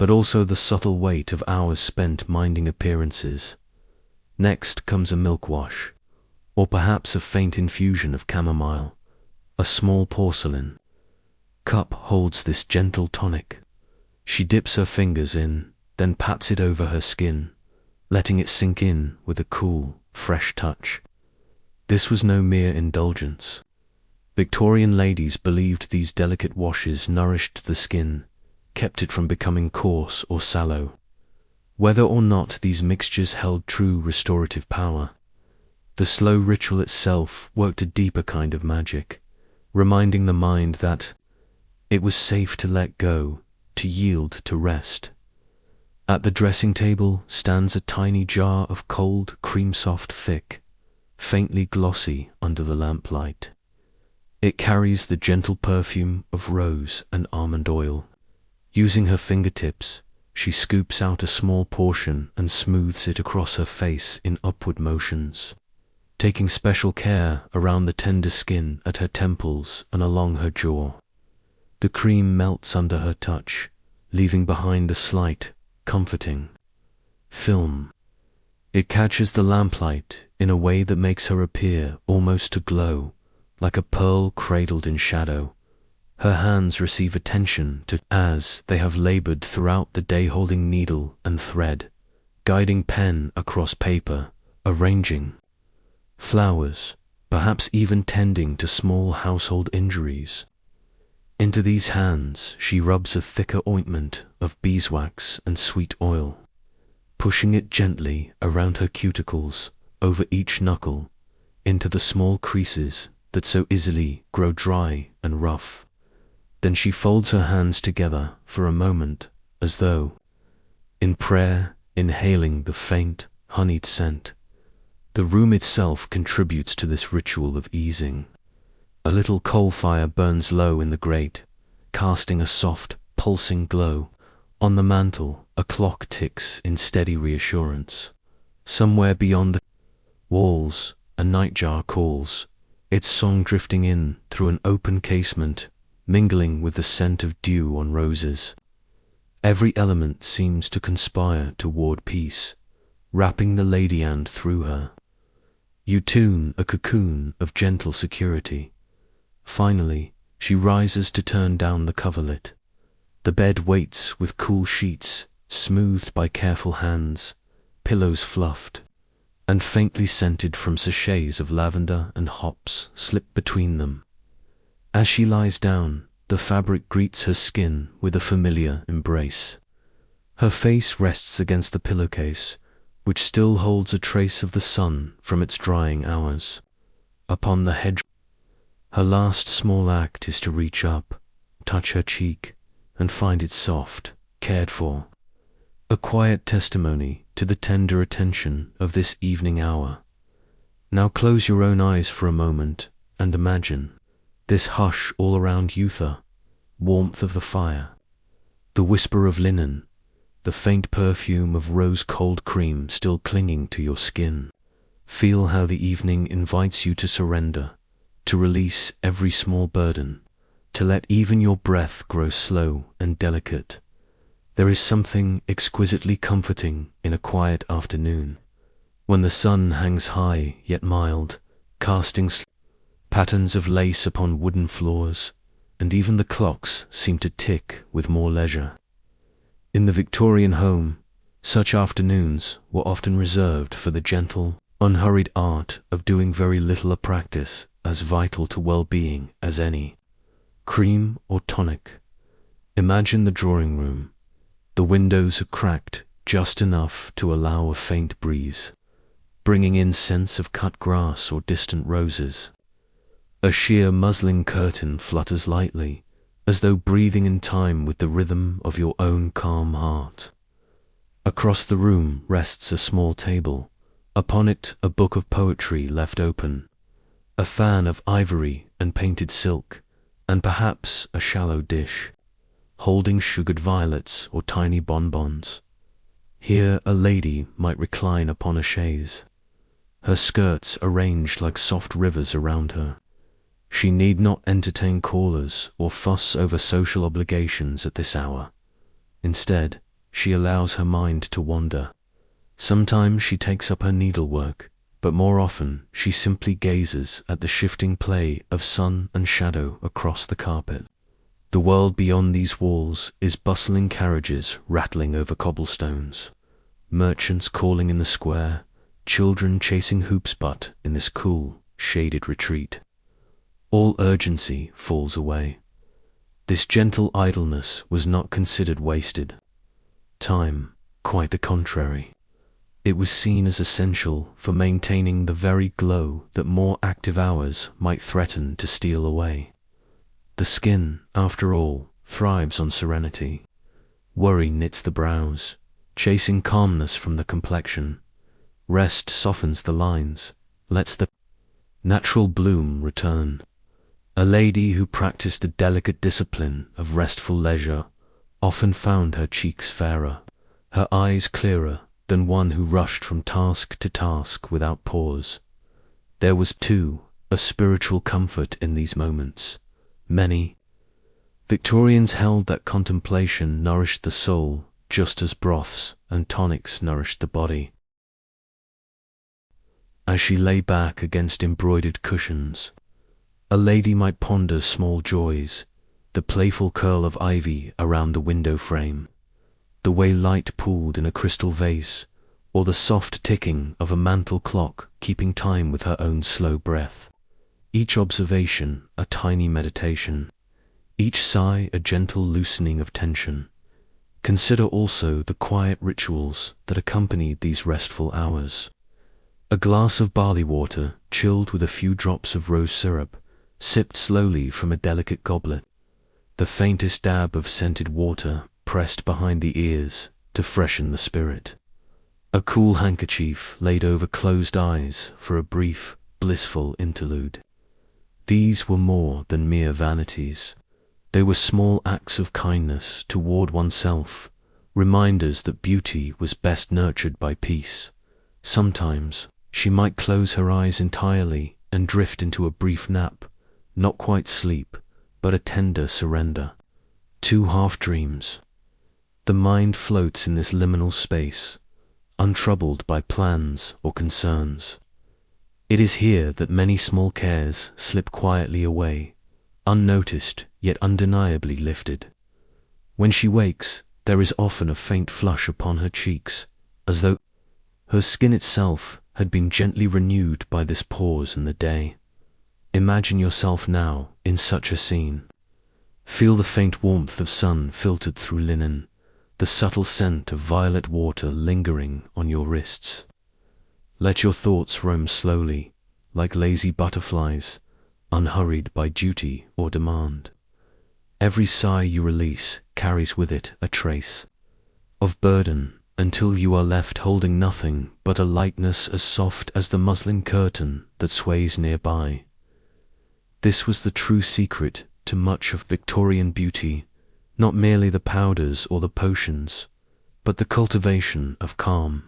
but also the subtle weight of hours spent minding appearances. Next comes a milk wash, or perhaps a faint infusion of chamomile. A small porcelain cup holds this gentle tonic. She dips her fingers in, then pats it over her skin, letting it sink in with a cool, fresh touch. This was no mere indulgence. Victorian ladies believed these delicate washes nourished the skin, kept it from becoming coarse or sallow. Whether or not these mixtures held true restorative power, the slow ritual itself worked a deeper kind of magic, reminding the mind that it was safe to let go, to yield to rest. At the dressing table stands a tiny jar of cold, cream-soft thick, faintly glossy under the lamplight. It carries the gentle perfume of rose and almond oil. Using her fingertips, she scoops out a small portion and smooths it across her face in upward motions, taking special care around the tender skin at her temples and along her jaw. The cream melts under her touch, leaving behind a slight, comforting film. It catches the lamplight in a way that makes her appear almost to glow, like a pearl cradled in shadow. Her hands receive attention as they have labored throughout the day, holding needle and thread, guiding pen across paper, arranging flowers, perhaps even tending to small household injuries. Into these hands she rubs a thicker ointment of beeswax and sweet oil, pushing it gently around her cuticles, over each knuckle, into the small creases that so easily grow dry and rough. Then she folds her hands together for a moment, as though in prayer, inhaling the faint, honeyed scent. The room itself contributes to this ritual of easing. A little coal fire burns low in the grate, casting a soft, pulsing glow. On the mantel, a clock ticks in steady reassurance. Somewhere beyond the walls, a nightjar calls, its song drifting in through an open casement, mingling with the scent of dew on roses. Every element seems to conspire toward peace, wrapping the Lady Anne through her. You tune a cocoon of gentle security. Finally, she rises to turn down the coverlet. The bed waits with cool sheets, smoothed by careful hands, pillows fluffed, and faintly scented from sachets of lavender and hops slip between them. As she lies down, the fabric greets her skin with a familiar embrace. Her face rests against the pillowcase, which still holds a trace of the sun from its drying hours. Upon the hedge, her last small act is to reach up, touch her cheek, and find it soft, cared for. A quiet testimony to the tender attention of this evening hour. Now close your own eyes for a moment and imagine this hush all around you, the warmth of the fire, the whisper of linen, the faint perfume of rose-cold cream still clinging to your skin. Feel how the evening invites you to surrender, to release every small burden, to let even your breath grow slow and delicate. There is something exquisitely comforting in a quiet afternoon, when the sun hangs high yet mild, casting patterns of lace upon wooden floors, and even the clocks seem to tick with more leisure. In the Victorian home, such afternoons were often reserved for the gentle, unhurried art of doing very little, a practice as vital to well-being as any. Cream or tonic? Imagine the drawing room. The windows are cracked just enough to allow a faint breeze, bringing in scents of cut grass or distant roses. A sheer muslin curtain flutters lightly, as though breathing in time with the rhythm of your own calm heart. Across the room rests a small table, upon it a book of poetry left open, a fan of ivory and painted silk, and perhaps a shallow dish, holding sugared violets or tiny bonbons. Here a lady might recline upon a chaise, her skirts arranged like soft rivers around her. She need not entertain callers or fuss over social obligations at this hour. Instead, she allows her mind to wander. Sometimes she takes up her needlework, but more often she simply gazes at the shifting play of sun and shadow across the carpet. The world beyond these walls is bustling carriages rattling over cobblestones, merchants calling in the square, children chasing hoopsbutt in this cool, shaded retreat. All urgency falls away. This gentle idleness was not considered wasted time, quite the contrary. It was seen as essential for maintaining the very glow that more active hours might threaten to steal away. The skin, after all, thrives on serenity. Worry knits the brows, chasing calmness from the complexion. Rest softens the lines, lets the natural bloom return. A lady who practiced the delicate discipline of restful leisure often found her cheeks fairer, her eyes clearer than one who rushed from task to task without pause. There was, too, a spiritual comfort in these moments. Many Victorians held that contemplation nourished the soul just as broths and tonics nourished the body. As she lay back against embroidered cushions, a lady might ponder small joys, the playful curl of ivy around the window frame, the way light pooled in a crystal vase, or the soft ticking of a mantel clock keeping time with her own slow breath. Each observation a tiny meditation, each sigh a gentle loosening of tension. Consider also the quiet rituals that accompanied these restful hours. A glass of barley water, chilled with a few drops of rose syrup, sipped slowly from a delicate goblet, the faintest dab of scented water pressed behind the ears to freshen the spirit. A cool handkerchief laid over closed eyes for a brief, blissful interlude. These were more than mere vanities. They were small acts of kindness toward oneself, reminders that beauty was best nurtured by peace. Sometimes she might close her eyes entirely and drift into a brief nap, not quite sleep, but a tender surrender. 2 half-dreams. The mind floats in this liminal space, untroubled by plans or concerns. It is here that many small cares slip quietly away, unnoticed yet undeniably lifted. When she wakes, there is often a faint flush upon her cheeks, as though her skin itself had been gently renewed by this pause in the day. Imagine yourself now in such a scene. Feel the faint warmth of sun filtered through linen, the subtle scent of violet water lingering on your wrists. Let your thoughts roam slowly, like lazy butterflies, unhurried by duty or demand. Every sigh you release carries with it a trace of burden, until you are left holding nothing but a lightness as soft as the muslin curtain that sways nearby. This was the true secret to much of Victorian beauty, not merely the powders or the potions, but the cultivation of calm.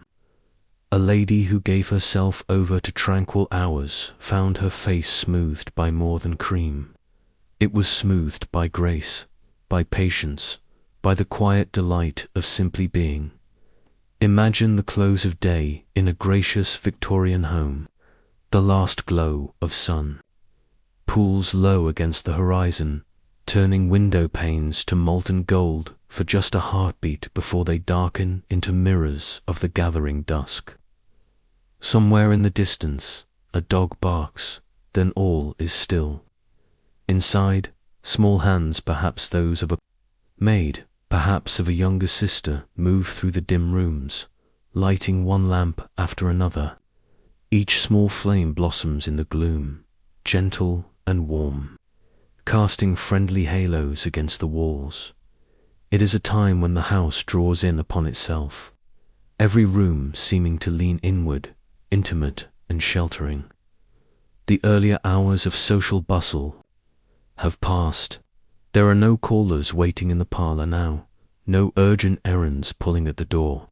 A lady who gave herself over to tranquil hours found her face smoothed by more than cream. It was smoothed by grace, by patience, by the quiet delight of simply being. Imagine the close of day in a gracious Victorian home, the last glow of sun. Pools low against the horizon, turning window panes to molten gold for just a heartbeat before they darken into mirrors of the gathering dusk. Somewhere in the distance, a dog barks, then all is still. Inside, small hands, perhaps those of a maid, perhaps of a younger sister, move through the dim rooms, lighting one lamp after another. Each small flame blossoms in the gloom, gentle and warm, casting friendly halos against the walls. It is a time when the house draws in upon itself, every room seeming to lean inward, intimate and sheltering. The earlier hours of social bustle have passed. There are no callers waiting in the parlor now, no urgent errands pulling at the door.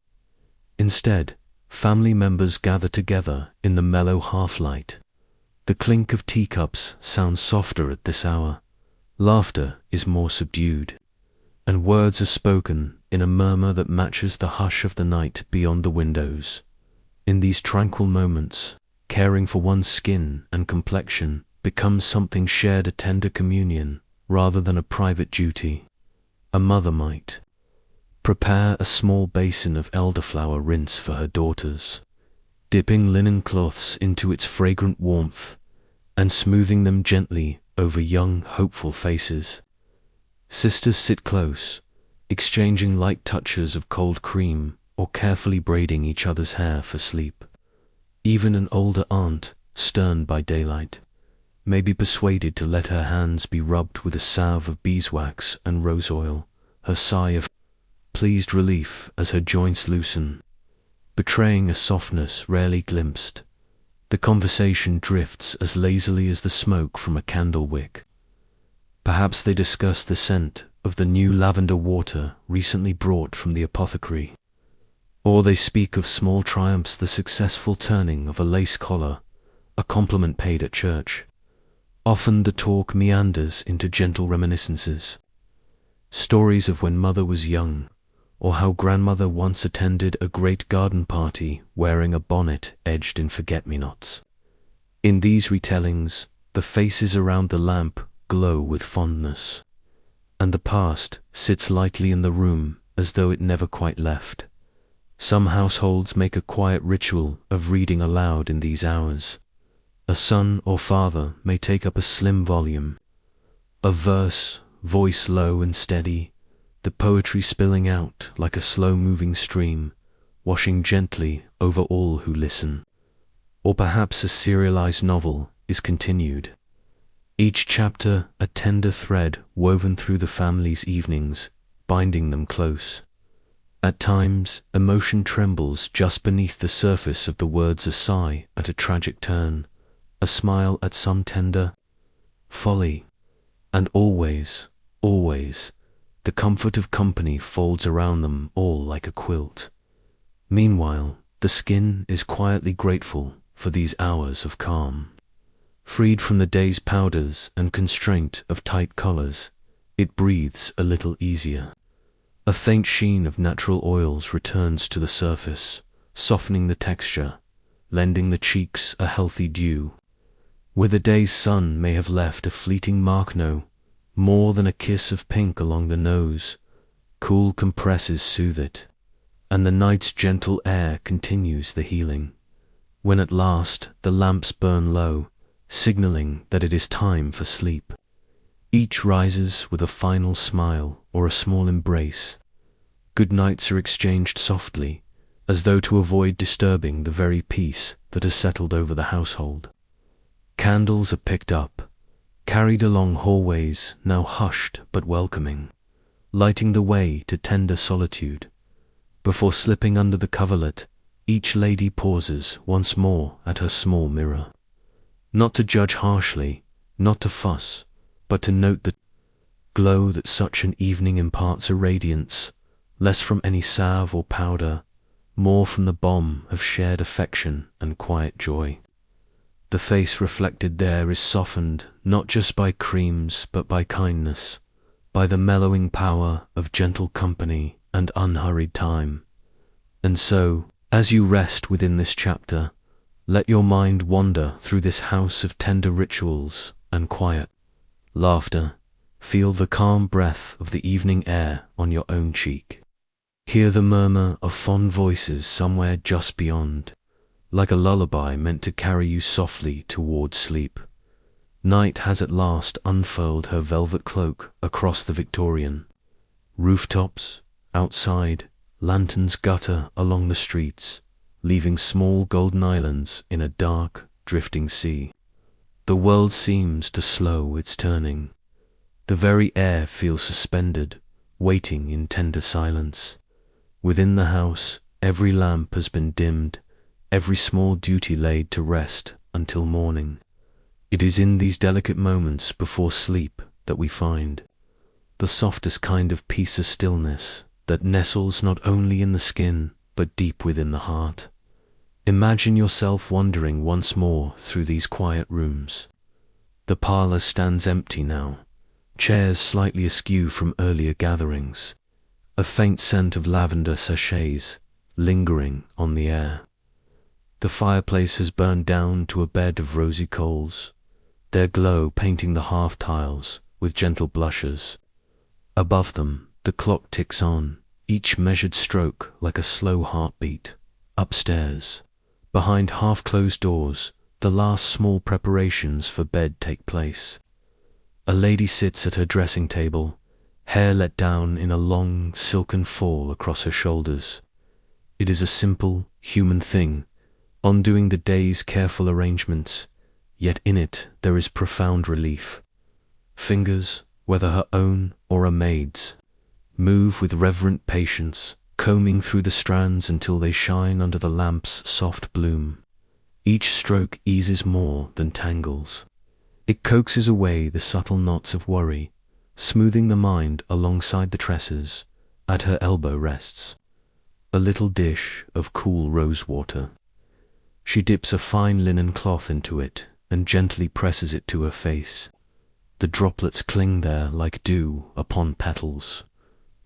Instead, family members gather together in the mellow half-light. The clink of teacups sounds softer at this hour. Laughter is more subdued, and words are spoken in a murmur that matches the hush of the night beyond the windows. In these tranquil moments, caring for one's skin and complexion becomes something shared, a tender communion, rather than a private duty. A mother might prepare a small basin of elderflower rinse for her daughters, dipping linen cloths into its fragrant warmth and smoothing them gently over young, hopeful faces. Sisters sit close, exchanging light touches of cold cream or carefully braiding each other's hair for sleep. Even an older aunt, stern by daylight, may be persuaded to let her hands be rubbed with a salve of beeswax and rose oil, her sigh of pleased relief as her joints loosen, betraying a softness rarely glimpsed. The conversation drifts as lazily as the smoke from a candle wick. Perhaps they discuss the scent of the new lavender water recently brought from the apothecary, or they speak of small triumphs, the successful turning of a lace collar, a compliment paid at church. Often the talk meanders into gentle reminiscences, stories of when mother was young, or how grandmother once attended a great garden party wearing a bonnet edged in forget-me-nots. In these retellings, the faces around the lamp glow with fondness, and the past sits lightly in the room as though it never quite left. Some households make a quiet ritual of reading aloud in these hours. A son or father may take up a slim volume, a verse, voice low and steady, the poetry spilling out like a slow-moving stream, washing gently over all who listen. Or perhaps a serialized novel is continued, each chapter a tender thread woven through the family's evenings, binding them close. At times, emotion trembles just beneath the surface of the words, a sigh at a tragic turn, a smile at some tender folly, and always, always, the comfort of company folds around them all like a quilt. Meanwhile, the skin is quietly grateful for these hours of calm. Freed from the day's powders and constraint of tight collars, it breathes a little easier. A faint sheen of natural oils returns to the surface, softening the texture, lending the cheeks a healthy dew. Where the day's sun may have left a fleeting mark, no more than a kiss of pink along the nose, cool compresses soothe it, and the night's gentle air continues the healing. When at last the lamps burn low, signaling that it is time for sleep, each rises with a final smile or a small embrace. Good nights are exchanged softly, as though to avoid disturbing the very peace that has settled over the household. Candles are picked up, carried along hallways now hushed but welcoming, lighting the way to tender solitude. Before slipping under the coverlet, each lady pauses once more at her small mirror. Not to judge harshly, not to fuss, but to note the glow that such an evening imparts, a radiance, less from any salve or powder, more from the balm of shared affection and quiet joy. The face reflected there is softened not just by creams but by kindness, by the mellowing power of gentle company and unhurried time. And so, as you rest within this chapter, let your mind wander through this house of tender rituals and quiet laughter. Feel the calm breath of the evening air on your own cheek. Hear the murmur of fond voices somewhere just beyond, like a lullaby meant to carry you softly toward sleep. Night has at last unfurled her velvet cloak across the Victorian. Rooftops, outside, lanterns gutter along the streets, leaving small golden islands in a dark, drifting sea. The world seems to slow its turning. The very air feels suspended, waiting in tender silence. Within the house, every lamp has been dimmed, every small duty laid to rest until morning. It is in these delicate moments before sleep that we find the softest kind of peace, a stillness that nestles not only in the skin but deep within the heart. Imagine yourself wandering once more through these quiet rooms. The parlour stands empty now, chairs slightly askew from earlier gatherings, a faint scent of lavender sachets lingering on the air. The fireplace has burned down to a bed of rosy coals, their glow painting the hearth tiles with gentle blushes. Above them, the clock ticks on, each measured stroke like a slow heartbeat. Upstairs, behind half-closed doors, the last small preparations for bed take place. A lady sits at her dressing table, hair let down in a long, silken fall across her shoulders. It is a simple, human thing, undoing the day's careful arrangements, yet in it there is profound relief. Fingers, whether her own or a maid's, move with reverent patience, combing through the strands until they shine under the lamp's soft bloom. Each stroke eases more than tangles. It coaxes away the subtle knots of worry, smoothing the mind alongside the tresses. At her elbow rests a little dish of cool rose water. She dips a fine linen cloth into it and gently presses it to her face. The droplets cling there like dew upon petals,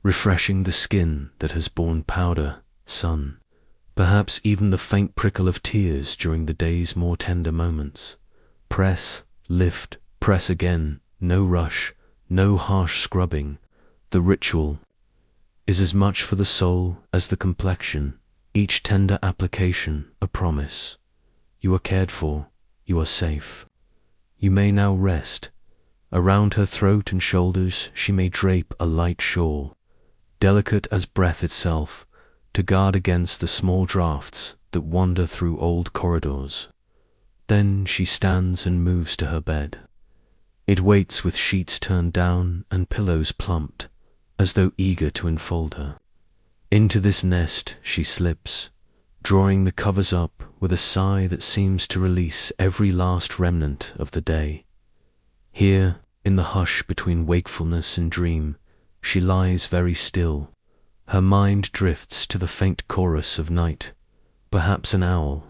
refreshing the skin that has borne powder, sun, perhaps even the faint prickle of tears during the day's more tender moments. Press, lift, press again, no rush, no harsh scrubbing. The ritual is as much for the soul as the complexion, each tender application a promise. You are cared for, you are safe. You may now rest. Around her throat and shoulders she may drape a light shawl, delicate as breath itself, to guard against the small draughts that wander through old corridors. Then she stands and moves to her bed. It waits with sheets turned down and pillows plumped, as though eager to enfold her. Into this nest she slips, drawing the covers up with a sigh that seems to release every last remnant of the day. Here, in the hush between wakefulness and dream, she lies very still. Her mind drifts to the faint chorus of night, perhaps an owl,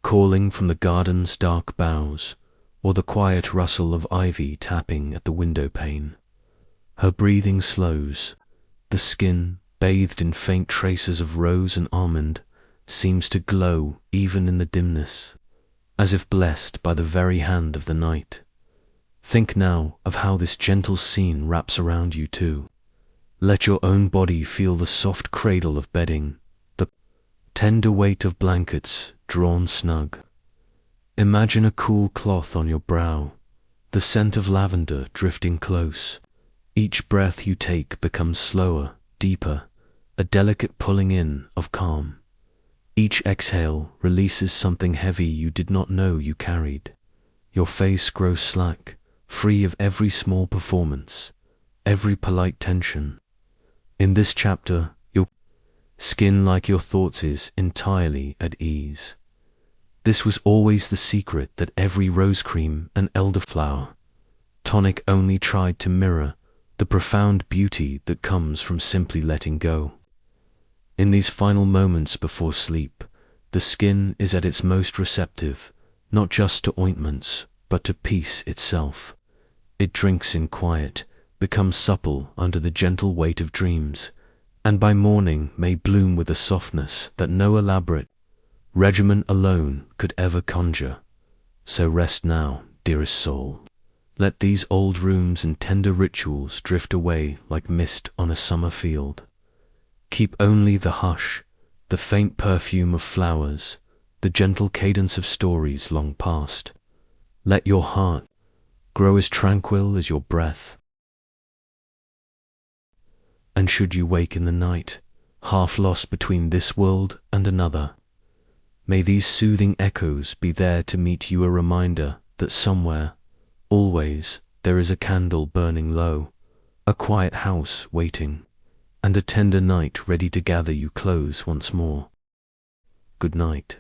calling from the garden's dark boughs, or the quiet rustle of ivy tapping at the window pane. Her breathing slows. The skin, bathed in faint traces of rose and almond, seems to glow even in the dimness, as if blessed by the very hand of the night. Think now of how this gentle scene wraps around you too. Let your own body feel the soft cradle of bedding, the tender weight of blankets drawn snug. Imagine a cool cloth on your brow, the scent of lavender drifting close. Each breath you take becomes slower, deeper, a delicate pulling in of calm. Each exhale releases something heavy you did not know you carried. Your face grows slack, free of every small performance, every polite tension. In this chapter, your skin, like your thoughts, is entirely at ease. This was always the secret that every rose cream and elderflower tonic only tried to mirror, the profound beauty that comes from simply letting go. In these final moments before sleep, the skin is at its most receptive, not just to ointments, but to peace itself. It drinks in quiet, becomes supple under the gentle weight of dreams, and by morning may bloom with a softness that no elaborate regimen alone could ever conjure. So rest now, dearest soul. Let these old rooms and tender rituals drift away like mist on a summer field. Keep only the hush, the faint perfume of flowers, the gentle cadence of stories long past. Let your heart grow as tranquil as your breath. And should you wake in the night, half lost between this world and another, may these soothing echoes be there to meet you, a reminder that somewhere, always, there is a candle burning low, a quiet house waiting, and a tender night ready to gather you close once more. Good night.